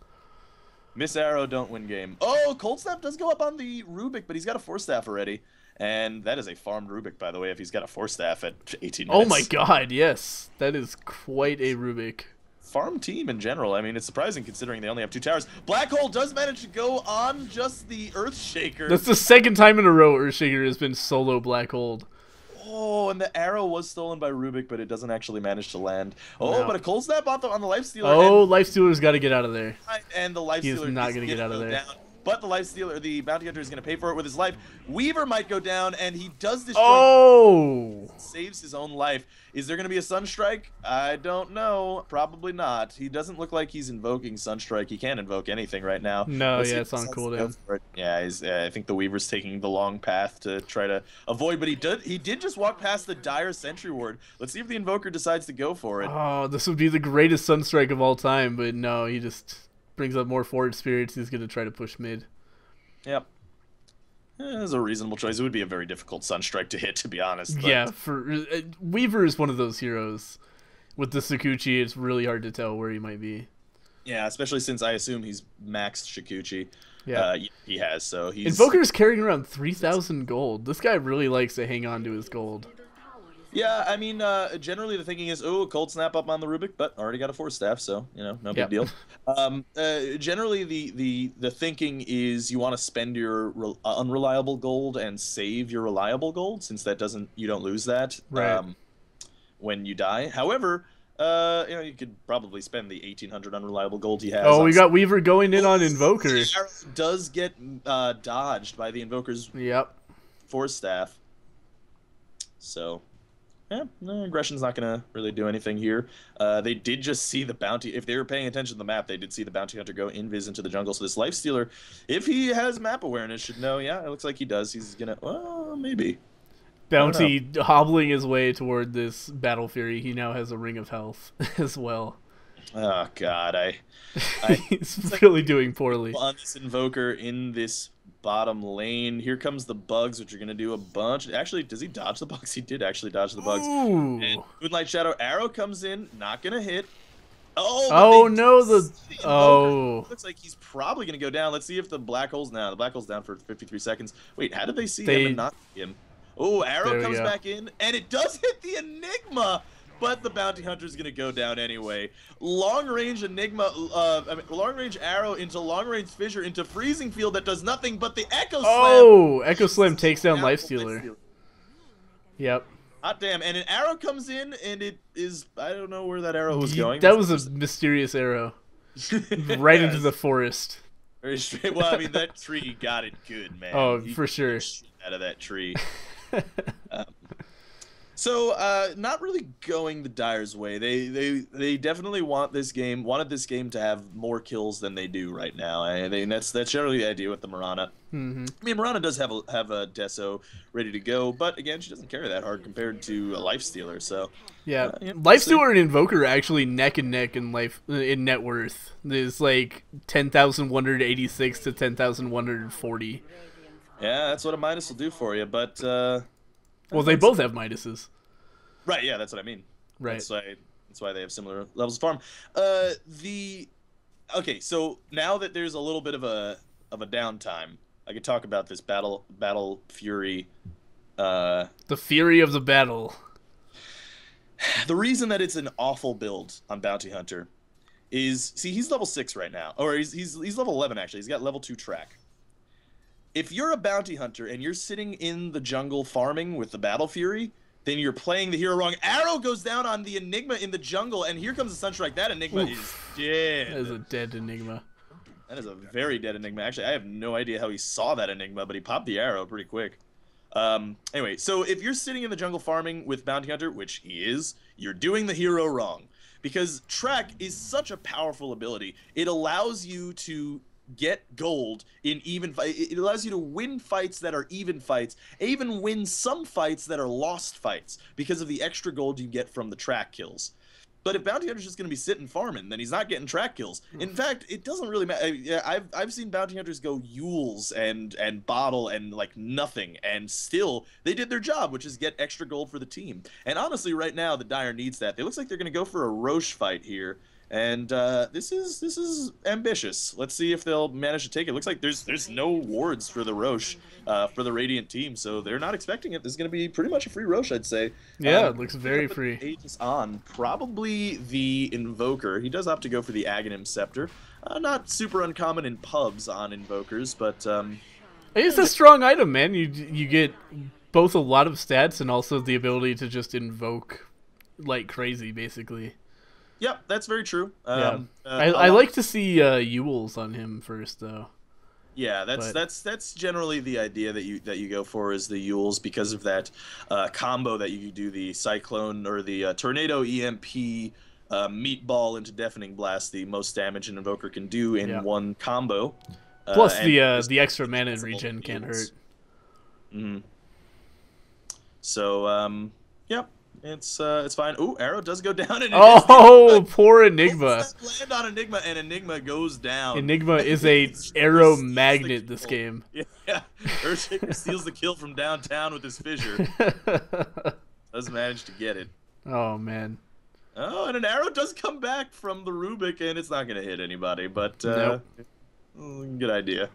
A: Miss Arrow don't win game. Oh, Cold Snap does go up on the Rubik, but he's got a Force Staff already. And that is a farmed Rubik, by the way, if he's got a Force Staff at 18 minutes.
B: Oh my god, yes. That is quite a Rubik.
A: Farm team in general. I mean, it's surprising considering they only have 2 towers. Black Hole does manage to go on just the Earthshaker.
B: That's the second time in a row Earthshaker has been solo Black Hole.
A: Oh, and the arrow was stolen by Rubik, but it doesn't actually manage to land. Oh,
B: No.
A: but a Cold Snap on the Lifestealer.
B: Oh, Lifestealer's got to get out of there.
A: And the Lifestealer
B: He's not going to get out of there.
A: Down. But the Lifestealer, the Bounty Hunter, is going to pay for it with his life. Weaver might go down, and he does destroy.
B: Oh!
A: Saves his own life. Is there going to be a Sunstrike? I don't know. Probably not. He doesn't look like he's invoking Sunstrike. He can't invoke anything right now.
B: No, yeah, it's on cooldown.
A: Yeah, I think the Weaver's taking the long path to try to avoid, but he did just walk past the Dire Sentry Ward. Let's see if the Invoker decides to go for it.
B: Oh, this would be the greatest Sunstrike of all time, but no, he just brings up more forward spirits. He's going to try to push mid.
A: Yep. It's a reasonable choice. It would be a very difficult Sunstrike to hit, to be honest. But...
B: Yeah, Weaver is one of those heroes. With the Sakuchi, it's really hard to tell where he might be.
A: Yeah, especially since I assume he's maxed Shikuchi.
B: Yeah,
A: he has. So he's
B: Invoker's carrying around 3,000 gold. This guy really likes to hang on to his gold.
A: Yeah, I mean, generally the thinking is, oh, Cold Snap up on the Rubik, but already got a Force Staff, so, you know, no big deal. Generally, the thinking is you want to spend your unreliable gold and save your reliable gold, since that you don't lose that when you die. However, you know, you could probably spend the 1,800 unreliable gold he has.
B: Oh, we got Weaver going in on Invoker.
A: The arrow does get dodged by the Invoker's Force Staff. So... yeah, no, aggression's not going to really do anything here. They did just see the bounty. If they were paying attention to the map, they did see the bounty hunter go invis into the jungle. So this Lifestealer, if he has map awareness, should know. Yeah, it looks like he does. He's going to, well, maybe.
B: Bounty hobbling his way toward this Battle Fury. He now has a Ring of Health as well.
A: Oh, God.
B: He's really doing poorly.
A: On this Invoker in this bottom lane. Here comes the bugs, which are going to do a bunch. Actually, does he dodge the bugs? He did actually dodge the bugs.
B: Ooh.
A: And Moonlight Shadow Arrow comes in, not going to hit.
B: Oh no,
A: looks like he's probably going to go down. Let's see if the Black Hole's now. The Black Hole's down for 53 seconds. Wait, how did they see him and not see him? Oh, Arrow comes back in, and it does hit the Enigma, but the Bounty Hunter's going to go down anyway. Long-range Enigma, long-range Arrow into long-range Fissure into Freezing Field that does nothing but the Echo Slam.
B: Oh, Echo Slam takes down Lifestealer. Yep.
A: Hot damn, and an arrow comes in, and it is, I don't know where that arrow was going.
B: That was a mysterious arrow. Right into the forest.
A: Very straight. Well, I mean, that tree got it good, man.
B: Oh, for sure.
A: Out of that tree. So, not really going the Dire's way. They definitely wanted this game to have more kills than they do right now. I mean, that's generally the idea with the Mirana.
B: Mm-hmm.
A: I mean, Mirana does have a Deso ready to go, but again, she doesn't carry that hard compared to a Lifestealer. So
B: yeah, Lifestealer and Invoker are actually neck and neck in net worth. There's like 10,186 to 10,140.
A: Yeah, that's what a Midas will do for you, but
B: well, they both have Midases.
A: Right, yeah, that's what I mean.
B: Right.
A: That's why they have similar levels of farm. Okay, so now that there's a little bit of a downtime, I could talk about this battle fury.
B: The fury of the battle.
A: The reason that it's an awful build on Bounty Hunter is, see, he's level 6 right now, or he's level 11 actually. He's got level 2 track. If you're a Bounty Hunter and you're sitting in the jungle farming with the Battle Fury, then you're playing the hero wrong. Arrow goes down on the Enigma in the jungle, and here comes the Sunstrike. That Enigma is dead.
B: That is a dead Enigma.
A: That is a very dead Enigma. Actually, I have no idea how he saw that Enigma, but he popped the arrow pretty quick. Anyway, so if you're sitting in the jungle farming with Bounty Hunter, which he is, you're doing the hero wrong. Because Track is such a powerful ability. It allows you to get gold in even fight. It allows you to win fights that are even fights, and even win some fights that are lost fights because of the extra gold you get from the track kills. But if Bounty Hunter's just going to be sitting farming, then he's not getting track kills. In fact, it doesn't really matter. I've seen Bounty Hunters go Yules and bottle and like nothing, and still they did their job, which is get extra gold for the team. And honestly, right now the Dire needs that. It looks like they're going to go for a Roche fight here. And this is ambitious. Let's see if they'll manage to take it. Looks like there's no wards for the Roche for the Radiant team, so they're not expecting it. This is going to be pretty much a free Roche, I'd say.
B: Yeah, it looks very free.
A: Aegis on probably the Invoker. He does opt to go for the Aghanim Scepter. Not super uncommon in pubs on Invokers, but
B: it's a strong item, man. You get both a lot of stats and also the ability to just invoke like crazy, basically.
A: Yep, that's very true.
B: Yeah. I like to see Yules on him first, though.
A: Yeah, that's generally the idea that you go for is the Yules because of that combo that you do, the Cyclone or the Tornado EMP Meatball into Deafening Blast, the most damage an Invoker can do in one combo.
B: Plus the extra mana regen can't hurt.
A: Mm-hmm. So yep. It's fine. Ooh, arrow does go down. And
B: poor Enigma.
A: Land on Enigma, and Enigma goes down.
B: Enigma is a arrow magnet this game.
A: Yeah. Earthshaker steals the kill from downtown with his fissure. Does manage to get it.
B: Oh, man.
A: Oh, and an arrow does come back from the Rubik, and it's not going to hit anybody, but
B: nope.
A: Good idea.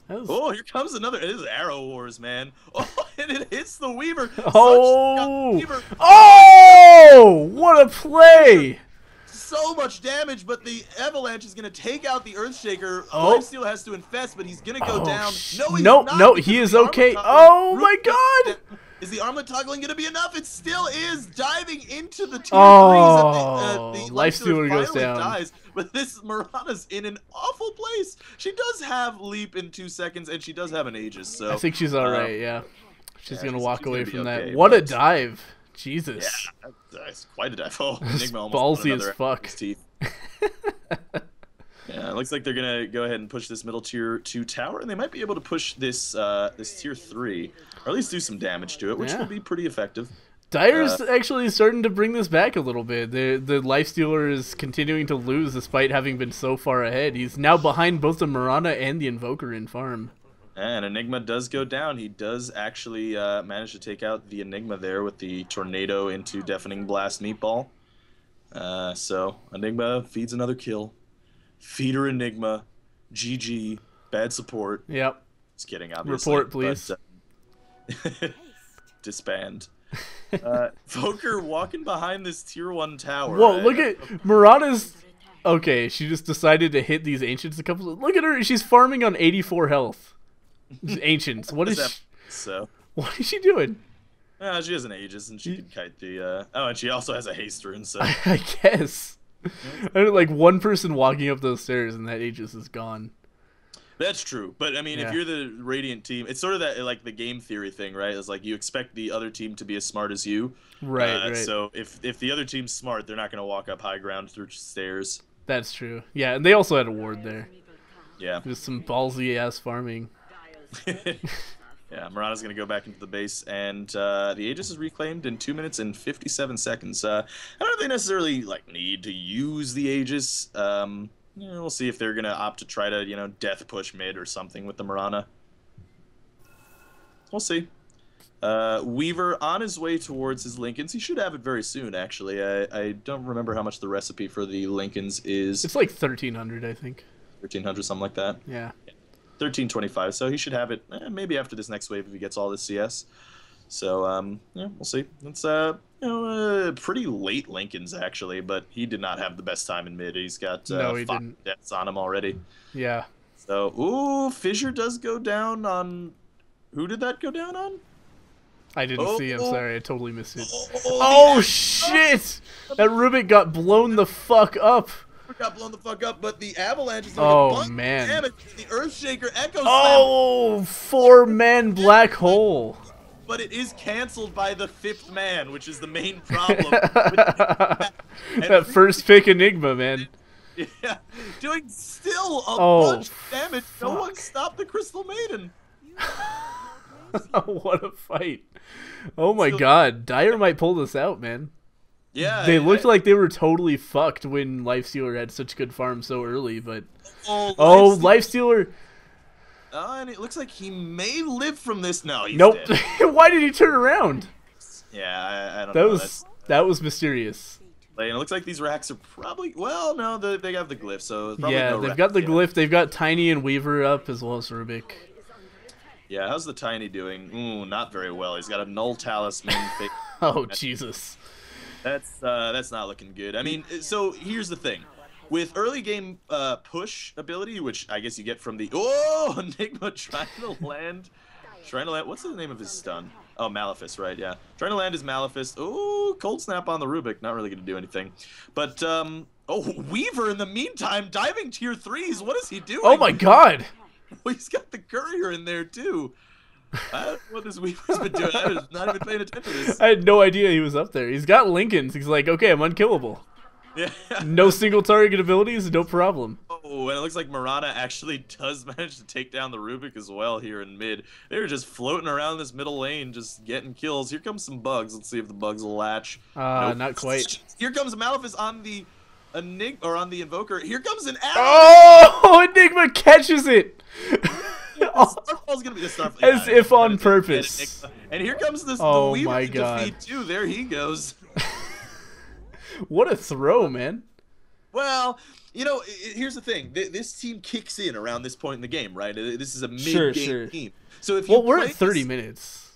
A: Oh, here comes another. It is Arrow Wars, man. Oh, and it hits the Weaver.
B: Weaver. Oh, what a play!
A: So much damage, but the Avalanche is going to take out the Earthshaker.
B: Oh.
A: Lifesteal has to infest, but he's going to go down.
B: No, he is okay. Oh, my God!
A: Is the armlet toggling going to be enough? It still is. Diving into the tier 3s. The Lifestealer goes down. Dies. But this Mirana's in an awful place. She does have leap in 2 seconds, and she does have an Aegis. So
B: I think she's all right. Yeah, she's gonna walk away from that.
A: Okay,
B: what a dive! Jesus.
A: Yeah, that's quite a dive. Oh, Enigma
B: almost ballsy as fuck.
A: Teeth. Yeah, it looks like they're gonna go ahead and push this middle tier 2 tower, and they might be able to push this this tier 3, or at least do some damage to it, which will be pretty effective.
B: Dire's actually starting to bring this back a little bit. The Lifestealer is continuing to lose despite having been so far ahead. He's now behind both the Mirana and the Invoker in farm.
A: And Enigma does go down. He does actually manage to take out the Enigma there with the Tornado into Deafening Blast Meatball. So Enigma feeds another kill. Feeder Enigma. GG. Bad support.
B: Yep.
A: Just kidding, obviously.
B: Report, please.
A: But, disband. Voker walking behind this tier 1 tower.
B: Whoa, look at Mirana's. Okay, she just decided to hit these Ancients a couple of... Look at her, she's farming on 84 health. Ancients. What is she...
A: So
B: what is she doing?
A: She has an Aegis and she can kite the oh, and she also has a haste rune, so
B: I guess. Like one person walking up those stairs and that Aegis is gone.
A: That's true, but I mean, if you're the Radiant team, it's sort of that like the game theory thing, right? It's like you expect the other team to be as smart as you,
B: right?
A: So if the other team's smart, they're not going to walk up high ground through stairs.
B: That's true. Yeah, and they also had a ward there.
A: Yeah,
B: just some ballsy ass farming.
A: Yeah, Mirana's going to go back into the base, and the Aegis is reclaimed in 2 minutes and 57 seconds. I don't know if they necessarily like need to use the Aegis. We'll see if they're going to opt to try to, death push mid or something with the Mirana. We'll see. Weaver on his way towards his Lincolns. He should have it very soon, actually. I don't remember how much the recipe for the Lincolns is.
B: It's like 1,300, I think.
A: 1,300, something like that.
B: Yeah.
A: 1325, so he should have it maybe after this next wave if he gets all this CS. So, yeah, we'll see. It's, pretty late Lincolns, actually, but he did not have the best time in mid. He's got 5 deaths on him already.
B: Yeah.
A: So, ooh, Fissure does go down on... Who did that go down on?
B: I didn't see him, sorry. I totally missed it. Oh, shit! That Rubik got blown the fuck up.
A: got blown the fuck up, but the Avalanche is doing a bunch of damage. The Earthshaker Echo Slam.
B: Oh, 4-man black hole.
A: But it is canceled by the 5th man, which is the main problem.
B: That first pick Enigma, man.
A: Yeah, doing still a bunch of damage.
B: Fuck.
A: No one stopped the Crystal Maiden.
B: What a fight. Oh my god. Dire might pull this out, man.
A: Yeah.
B: They looked like they were totally fucked when Lifestealer had such good farm so early, but... Lifestealer...
A: and it looks like he may live from this. No, he's
B: nope.
A: dead.
B: Why did he turn around?
A: Yeah, I don't know.
B: That was mysterious.
A: Like, it looks like these racks are probably... Well, no, they have the glyph, so... It's probably no
B: they've got the glyph. They've got Tiny and Weaver up, as well as Rubik.
A: Yeah, how's the Tiny doing? Ooh, not very well. He's got a Null Talisman.
B: Oh, Jesus.
A: That's not looking good. I mean, so here's the thing. With early game push ability, which I guess you get from the... Oh, Enigma trying to land... What's the name of his stun? Oh, Malefice, right, yeah. Trying to land his Malefice. Oh, Cold Snap on the Rubik. Not really going to do anything. But, oh, Weaver, in the meantime, diving tier 3s. What is he doing?
B: Oh, my God.
A: Well, he's got the Courier in there, too. I don't know what this Weaver's been doing. I was not even paying attention to this.
B: I had no idea he was up there. He's got Lincolns. He's like, okay, I'm unkillable.
A: Yeah.
B: No single target abilities, no problem.
A: Oh, and it looks like Marana actually does manage to take down the Rubik as well here in mid. They're just floating around this middle lane, just getting kills. Here comes some bugs. Let's see if the bugs will latch. Nope.
B: Not quite.
A: Here comes Malefice on the Enigma, or on the Invoker. Here comes an arrow.
B: Oh, Enigma catches it.
A: Starfall's gonna be the Starfall.
B: As if on purpose.
A: And here comes this
B: Oh
A: the Weaver
B: my
A: to
B: God.
A: defeat too. There he goes.
B: What a throw, man.
A: Well, you know, here's the thing. This team kicks in around this point in the game, right? This is a mid-game team. So if you
B: we're at 30 minutes.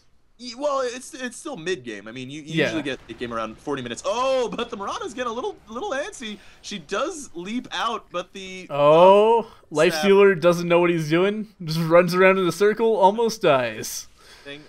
A: Well, it's still mid-game. I mean, you usually get a game around 40 minutes. Oh, but the Marana's getting a little antsy. She does leap out, but the...
B: Oh, Lifestealer doesn't know what he's doing. Just runs around in a circle, almost dies.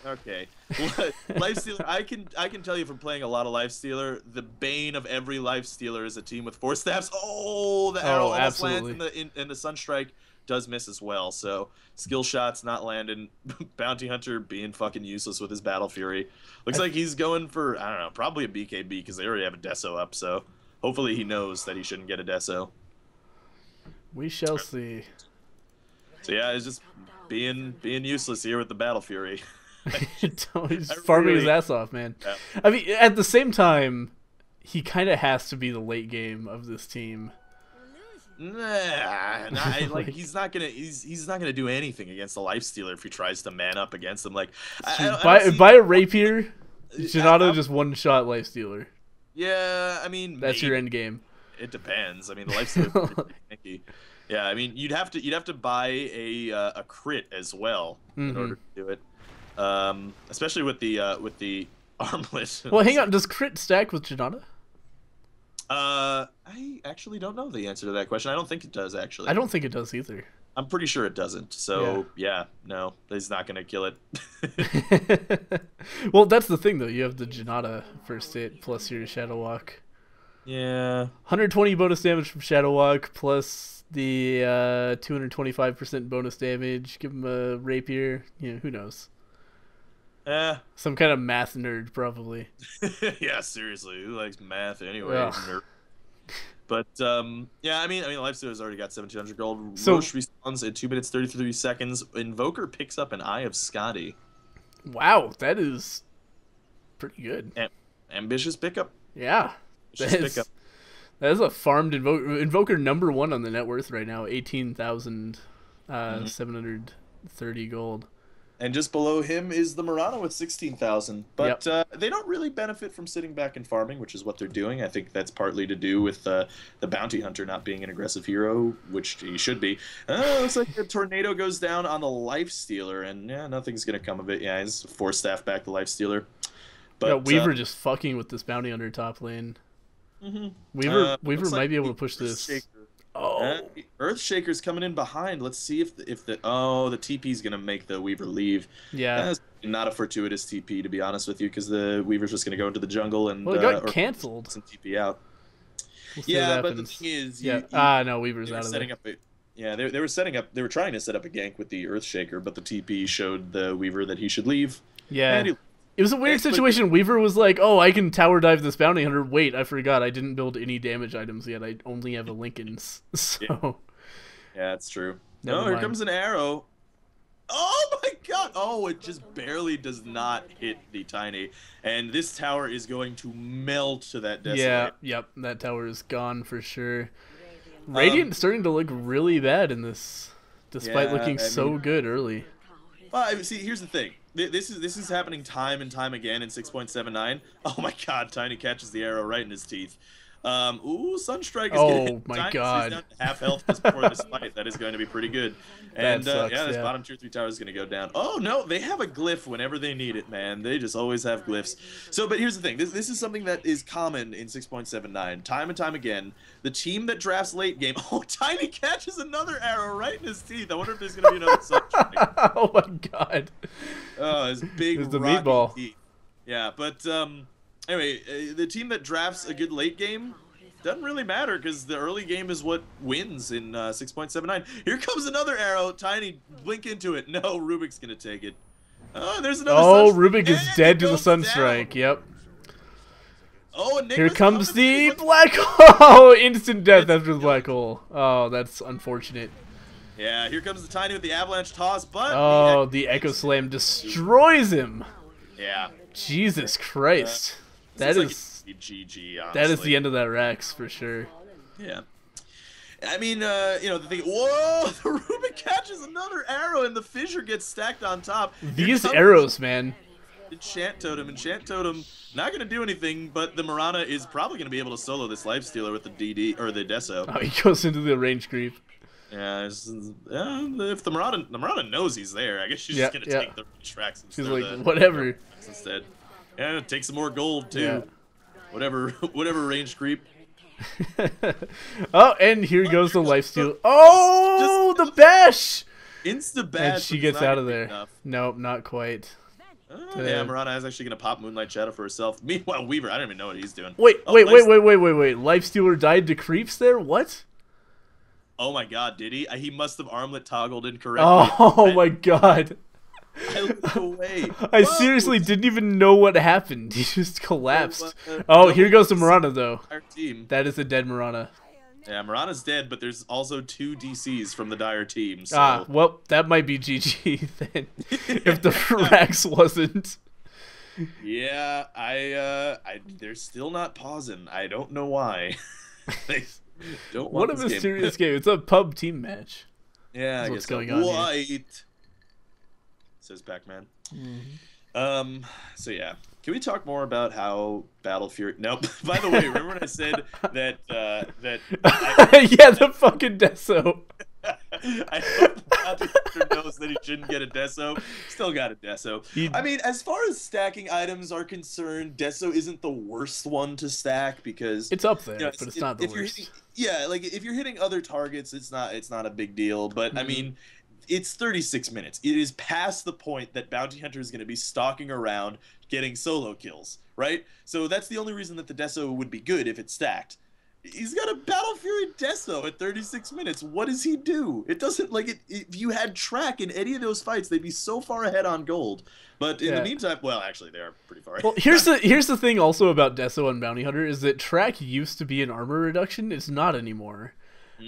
A: Okay. Lifestealer, I can tell you from playing a lot of Lifestealer, the bane of every Lifestealer is a team with 4 staffs. Oh, the arrow almost lands, and the Sunstrike does miss as well. So skill shots not landing. Bounty Hunter being fucking useless with his Battle Fury. Looks like he's going for, I don't know, probably a BKB because they already have a Deso up. So hopefully he knows that he shouldn't get a Deso.
B: We shall see.
A: So yeah, he's just being useless here with the Battle Fury.
B: He's farming his ass off, man. Yeah. I mean, at the same time, he kind of has to be the late game of this team.
A: Like he's not gonna do anything against the Lifestealer if he tries to man up against him. Like
B: by a rapier, Janata just one shot Lifestealer.
A: Yeah, I mean
B: that's your end game.
A: It depends. I mean the Lifestealer is pretty tanky. Yeah, I mean you'd have to buy a crit as well in order to do it. Especially with the armlet.
B: Well, hang on. Does crit stack with Janata?
A: I actually don't know the answer to that question. I don't think it does, actually.
B: I don't think it does either.
A: I'm pretty sure it doesn't. So, yeah no, he's not going to kill
B: it. Well, that's the thing, though. You have the Janata first hit plus your Shadow Walk.
A: Yeah.
B: 120 bonus damage from Shadow Walk plus the 225% bonus damage. Give him a rapier. You know, who knows? Some kind of math nerd, probably.
A: Yeah, seriously. Who likes math anyway? But, yeah, I mean, Lifestealer's already got 1,700 gold. So, Roche respawns in 2 minutes, 33 seconds. Invoker picks up an Eye of Scotty.
B: Wow, that is pretty good.
A: Ambitious pickup.
B: Yeah. That is a farmed Invoker number 1 on the net worth right now. 18,730 gold.
A: And just below him is the Marana with 16,000. But they don't really benefit from sitting back and farming, which is what they're doing. I think that's partly to do with the Bounty Hunter not being an aggressive hero, which he should be. Looks like the Tornado goes down on the Lifestealer, and yeah, nothing's going to come of it. Yeah, he's 4 staff back the Lifestealer. But
B: Weaver just fucking with this Bounty Hunter top lane. Weaver might be able to push this.
A: Oh, Earthshaker's coming in behind. Let's see if the TP's gonna make the Weaver leave.
B: Yeah,
A: that's not a fortuitous TP, to be honest with you, because the Weaver's just gonna go into the jungle and
B: it got canceled.
A: Some TP out.
B: We'll see what
A: but the
B: happens.
A: thing is,
B: no, Weaver's out of there.
A: they were trying to set up a gank with the Earthshaker, but the TP showed the Weaver that he should leave.
B: Yeah.
A: And
B: It was a weird situation. Weaver was like, "Oh, I can tower dive this bounty hunter." Wait, I forgot. I didn't build any damage items yet. I only have a Lincoln's. So.
A: Yeah, that's true.
B: Never
A: Here
B: mind.
A: comes an arrow. Oh my god! Oh, it just barely does not hit the Tiny. And this tower is going to melt to that Desolate.
B: Yeah, yep. That tower is gone for sure. Radiant starting to look really bad in this, despite looking so good early.
A: Well, see, here's the thing. This is happening time and time again in 6.79. Oh my god, Tiny catches the arrow right in his teeth. Sunstrike is
B: Oh my god.
A: Down to half health just before this fight. That is going to be pretty good. And
B: sucks,
A: this bottom tier 3 tower is going to go down. Oh no, they have a glyph whenever they need it, man. They just always have glyphs. So, but here's the thing. This is something that is common in 6.79. Time and time again, the team that drafts late game. Oh, Tiny catches another arrow right in his teeth. I wonder if there's going to be another Sunstrike.
B: Oh my god.
A: Oh, his big
B: It's the
A: rocky
B: meatball.
A: teeth. Yeah, but anyway, the team that drafts a good late game doesn't really matter because the early game is what wins in 6.79. Here comes another arrow. Tiny, blink into it. No, Rubik's going to take it. Oh, there's another
B: Oh,
A: Sunstrike.
B: Rubik is
A: And
B: dead
A: it
B: to the
A: goes
B: Sunstrike.
A: down.
B: Yep.
A: Oh, and
B: Here
A: Nicholas
B: comes the
A: Thomas-
B: black hole. Instant death after the black hole. Oh, that's unfortunate.
A: Yeah, here comes the Tiny with the avalanche toss, but...
B: Oh, the Echo Slam destroys him.
A: Yeah.
B: Jesus Christ.
A: This
B: That
A: like
B: is
A: a GG, honestly.
B: that is the end of that Rex for sure.
A: Yeah. I mean, the thing... Whoa! The Rubik catches another arrow, and the fissure gets stacked on top. Here
B: These
A: comes
B: arrows, man.
A: Enchant Totem, not going to do anything, but the Mirana is probably going to be able to solo this Lifestealer with the DD, or the Deso.
B: Oh, he goes into the range creep.
A: Yeah, if the Mirana knows he's there, I guess she's just going to take the tracks
B: She's like, whatever.
A: Instead. Yeah, take some more gold, too.
B: Yeah.
A: Whatever range creep.
B: Oh, and here goes the lifesteal. Oh, the bash!
A: Insta-bash.
B: And she gets out of there. Nope, not quite.
A: Yeah, Mirana is actually going to pop Moonlight Shadow for herself. Meanwhile, Weaver, I don't even know what he's doing.
B: Wait. Lifestealer died to creeps there? What?
A: Oh my god, did he? He must have armlet toggled incorrectly.
B: Oh my god.
A: I looked away.
B: I seriously didn't even know what happened. He just collapsed. Oh, here goes the Mirana, though.
A: Our team.
B: That is a dead Mirana.
A: Yeah, Mirana's dead, but there's also 2 DCs from the Dire team. So.
B: Well, that might be GG then. If the Rax wasn't.
A: Yeah, they're still not pausing. I don't know why. They don't want
B: What a
A: this
B: mysterious game. It's a pub team match.
A: Yeah, I guess
B: what's going on here.
A: White, says Pac-Man. So yeah, can we talk more about how Battle Fury? Nope. By the way, remember when I said that
B: yeah, the fucking Deso.
A: I hope Hunter knows that he shouldn't get a Deso. Still got a Deso. I mean, as far as stacking items are concerned, Deso isn't the worst one to stack because
B: it's up there, but it's not the worst.
A: Like if you're hitting other targets, it's not a big deal. But I mean, it's 36 minutes. It is past the point that Bounty Hunter is going to be stalking around getting solo kills, right? So that's the only reason that the Deso would be good if it's stacked. He's got a Battle Fury Deso at 36 minutes. What does he do? It doesn't, like, if you had track in any of those fights, they'd be so far ahead on gold. But in the meantime, well, actually, they are pretty far ahead.
B: Well, here's the thing also about Deso and Bounty Hunter is that track used to be an armor reduction. It's not anymore.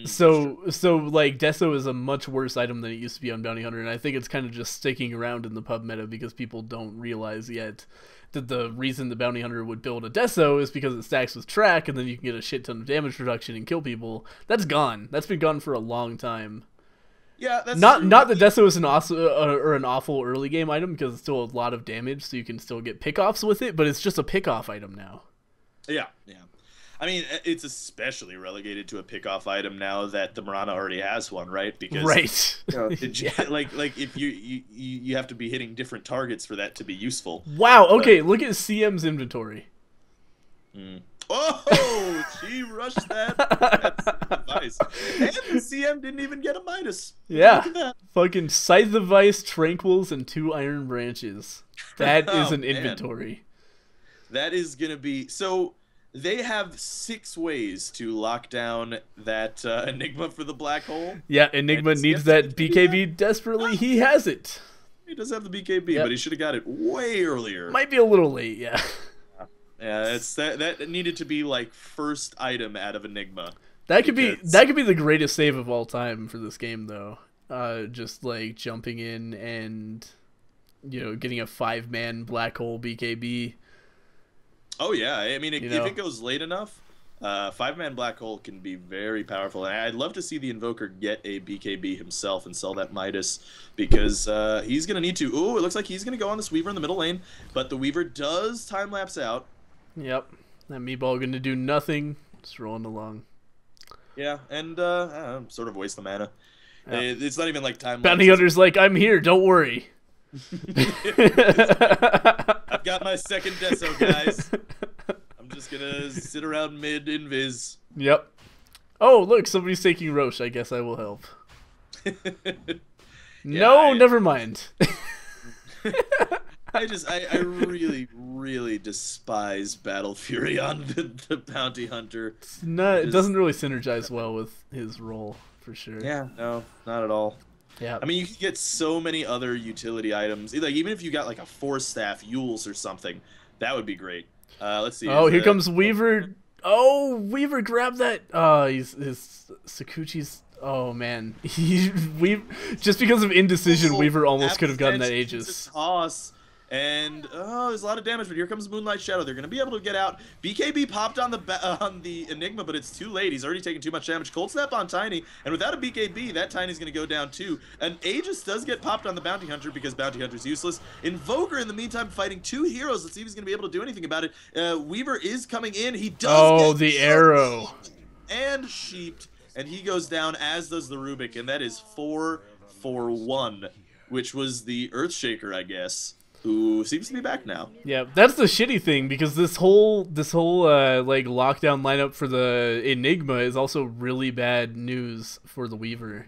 B: So like Deso is a much worse item than it used to be on Bounty Hunter, and I think it's kind of just sticking around in the pub meta because people don't realize yet that the reason the Bounty Hunter would build a Deso is because it stacks with track, and then you can get a shit ton of damage reduction and kill people. That's gone. That's been gone for a long time.
A: Yeah, that's
B: not
A: true.
B: that Deso is an awful early game item because it's still a lot of damage, so you can still get pickoffs with it, but it's just a pickoff item now.
A: Yeah. I mean, it's especially relegated to a pickoff item now that the Mirana already has one, right? Because like if you have to be hitting different targets for that to be useful.
B: Wow. Okay, look at CM's inventory.
A: Oh, she rushed that. That's nice. And CM didn't even get a Midas.
B: Yeah.
A: Look at that.
B: Fucking Scythe of Vice, Tranquils, and 2 Iron Branches. That is an
A: man.
B: inventory.
A: That is gonna be so. they have 6 ways to lock down that Enigma for the black hole.
B: Yeah, Enigma needs that BKB desperately. He has it.
A: He does have the BKB, but he should have got it way earlier.
B: Might be a little late, yeah.
A: Yeah, it's that needed to be like first item out of Enigma.
B: That could be the greatest save of all time for this game, though. Just like jumping in and getting a 5-man black hole BKB.
A: Oh yeah, I mean if it goes late enough, 5-man black hole can be very powerful. And I'd love to see the Invoker get a BKB himself and sell that Midas, because he's gonna need to. Ooh, it looks like he's gonna go on this Weaver in the middle lane, but the Weaver does time lapse out.
B: Yep, that meatball gonna do nothing. Just rolling along.
A: Yeah, and sort of waste the mana. Yeah. It's not even like time.
B: Bounty Hunter's like, I'm here, don't worry.
A: I've got my second Deso, guys. I'm just gonna sit around mid invis.
B: Yep. Oh, look, somebody's taking Roche. I guess I will help. Never mind.
A: I really, really despise Battle Fury on the Bounty Hunter.
B: It doesn't really synergize well with his role, for sure.
A: Yeah, no, not at all.
B: Yeah.
A: I mean, you could get so many other utility items. Like, even if you got like a 4-staff Yules or something, that would be great. Let's see.
B: Oh, here comes Weaver. Oh, Weaver grabbed that. His Sakuchi's. Oh man, just because of indecision, Weaver almost could have gotten that Aegis.
A: Toss. And there's a lot of damage, but here comes Moonlight Shadow. They're gonna be able to get out. BKB popped on the Enigma, but it's too late. He's already taken too much damage. Cold Snap on Tiny, and without a BKB, that Tiny's gonna go down too. And Aegis does get popped on the Bounty Hunter because Bounty Hunter's useless. Invoker, in the meantime, fighting 2 heroes. Let's see if he's gonna be able to do anything about it. Weaver is coming in. He does.
B: Oh, the arrow.
A: And sheeped, and he goes down, as does the Rubik, and that is 4 for 1, which was the Earthshaker, I guess, who seems to be back now.
B: Yeah, that's the shitty thing, because this whole like lockdown lineup for the Enigma is also really bad news for the Weaver.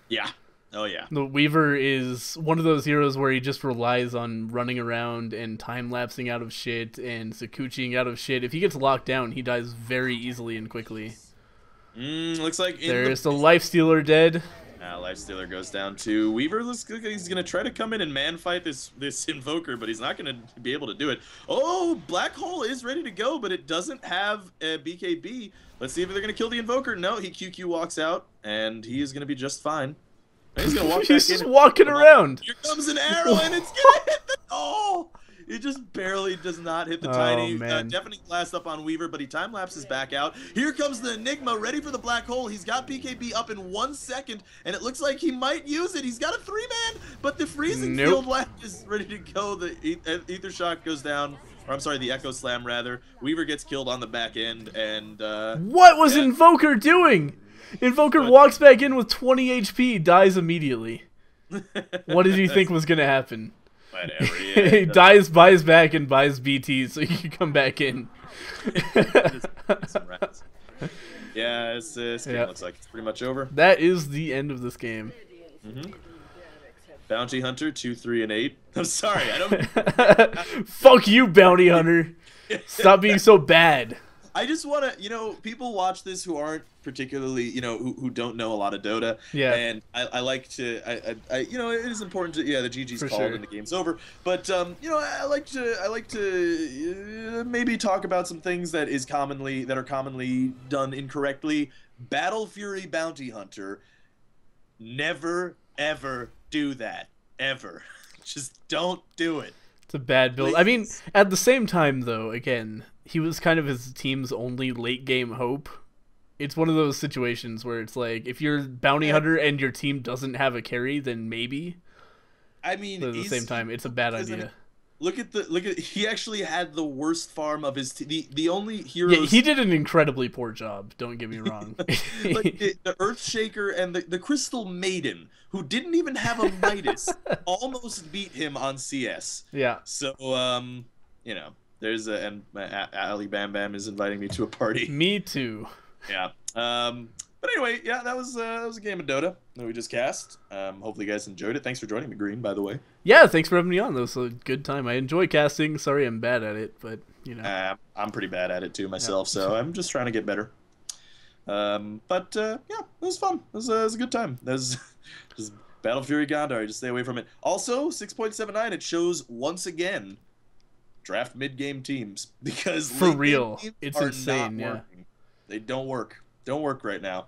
A: Yeah. Oh yeah.
B: The Weaver is one of those heroes where he just relies on running around and time lapsing out of shit and Sakuchiing out of shit. If he gets locked down, he dies very easily and quickly.
A: Looks like
B: there's the Lifestealer dead.
A: Lifestealer goes down to Weaver. Looks like he's gonna try to come in and man fight this Invoker, but he's not gonna be able to do it. Oh, Black Hole is ready to go, but it doesn't have a BKB. Let's see if they're gonna kill the Invoker. No, he QQ walks out, and he is gonna be just fine. And he's gonna walk
B: he's
A: back
B: just walking around.
A: Here comes an arrow, and it's gonna hit the. Oh! It just barely does not hit the Tiny. Deafening Blast up on Weaver, but he time lapses back out. Here comes the Enigma, ready for the Black Hole. He's got BKB up in 1 second, and it looks like he might use it. He's got a 3-man, but the Freezing Field left is ready to go. The Ether Shock goes down. Or I'm sorry, the Echo Slam, rather. Weaver gets killed on the back end, and...
B: what was Invoker doing? Invoker walks back in with 20 HP, dies immediately. What did you think was going to happen?
A: Whatever,
B: he dies, buys back, and buys BT so you can come back in.
A: Yeah, this game looks like it's pretty much over.
B: That is the end of this game.
A: Bounty Hunter 2, 3, and 8. I'm sorry, I don't.
B: Fuck you, Bounty Hunter. Stop being so bad.
A: I just want to, people watch this who aren't particularly, who don't know a lot of Dota.
B: Yeah.
A: And I like to, it is important to, the GG's called and the game's over. But, I like to maybe talk about some things that are commonly done incorrectly. Battle Fury Bounty Hunter, never, ever do that. Ever. Just don't do it.
B: It's a bad build. Please. I mean, at the same time, though, again, he was kind of his team's only late game hope. It's one of those situations where it's like, if you're Bounty Hunter and your team doesn't have a carry, then maybe.
A: I mean,
B: but at the same time, it's a bad idea.
A: Look at he actually had the worst farm of his the only heroes.
B: Yeah, he did an incredibly poor job, don't get me wrong.
A: The Earthshaker and the Crystal Maiden, who didn't even have a Midas, almost beat him on CS.
B: Yeah.
A: So there's and Ali Bam Bam is inviting me to a party.
B: Me too.
A: Yeah. But anyway, yeah, that was a game of Dota that we just cast. Hopefully you guys enjoyed it. Thanks for joining me, Green, by the way.
B: Yeah, thanks for having me on. That was a good time. I enjoy casting. Sorry I'm bad at it, but, you know.
A: I'm pretty bad at it, too, myself, so I'm just trying to get better. Yeah, it was fun. It was a good time. There's just Battle Fury Gondar. Just stay away from it. Also, 6.79, it shows, once again, draft mid-game teams. Because
B: for real, it's insane, yeah.
A: Working. They don't work. Don't work right now.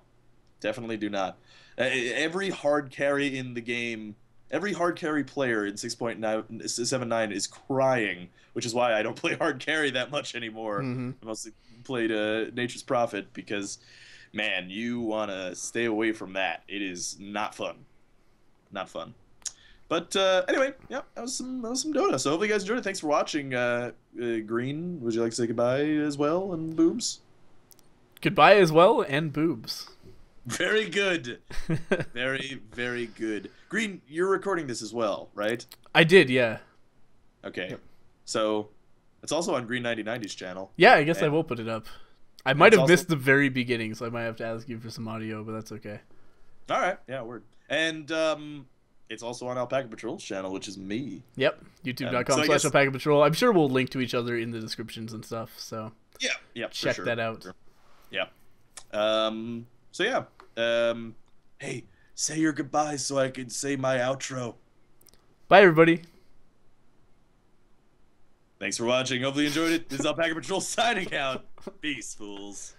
A: Definitely do not. Every hard carry in the game, every hard carry player in 6.79 is crying, which is why I don't play hard carry that much anymore. I mostly played Nature's Prophet because, man, you want to stay away from that. It is not fun. Not fun. But anyway, yeah, that was some Dota. So hopefully you guys enjoyed it. Thanks for watching. Green, would you like to say goodbye as well, and Boobs?
B: Goodbye as well, and Boobs.
A: Very good. Very, very good. Green, you're recording this as well, right?
B: I did, yeah.
A: Okay.
B: Yep.
A: So, it's also on Green 9090's channel.
B: Yeah, I guess I will put it up. I might have missed the very beginning, so I might have to ask you for some audio, but that's okay.
A: All right. Yeah, word. And it's also on Alpacapatrol's channel, which is me.
B: Yep. YouTube.com/Alpacapatrol. I'm sure we'll link to each other in the descriptions and stuff, so
A: yeah,
B: check that out.
A: Sure. Yeah. So yeah. Hey, say your goodbyes so I can say my outro.
B: Bye, everybody.
A: Thanks for watching. Hopefully you enjoyed it. This is Alpaca Patrol signing out. Peace, fools.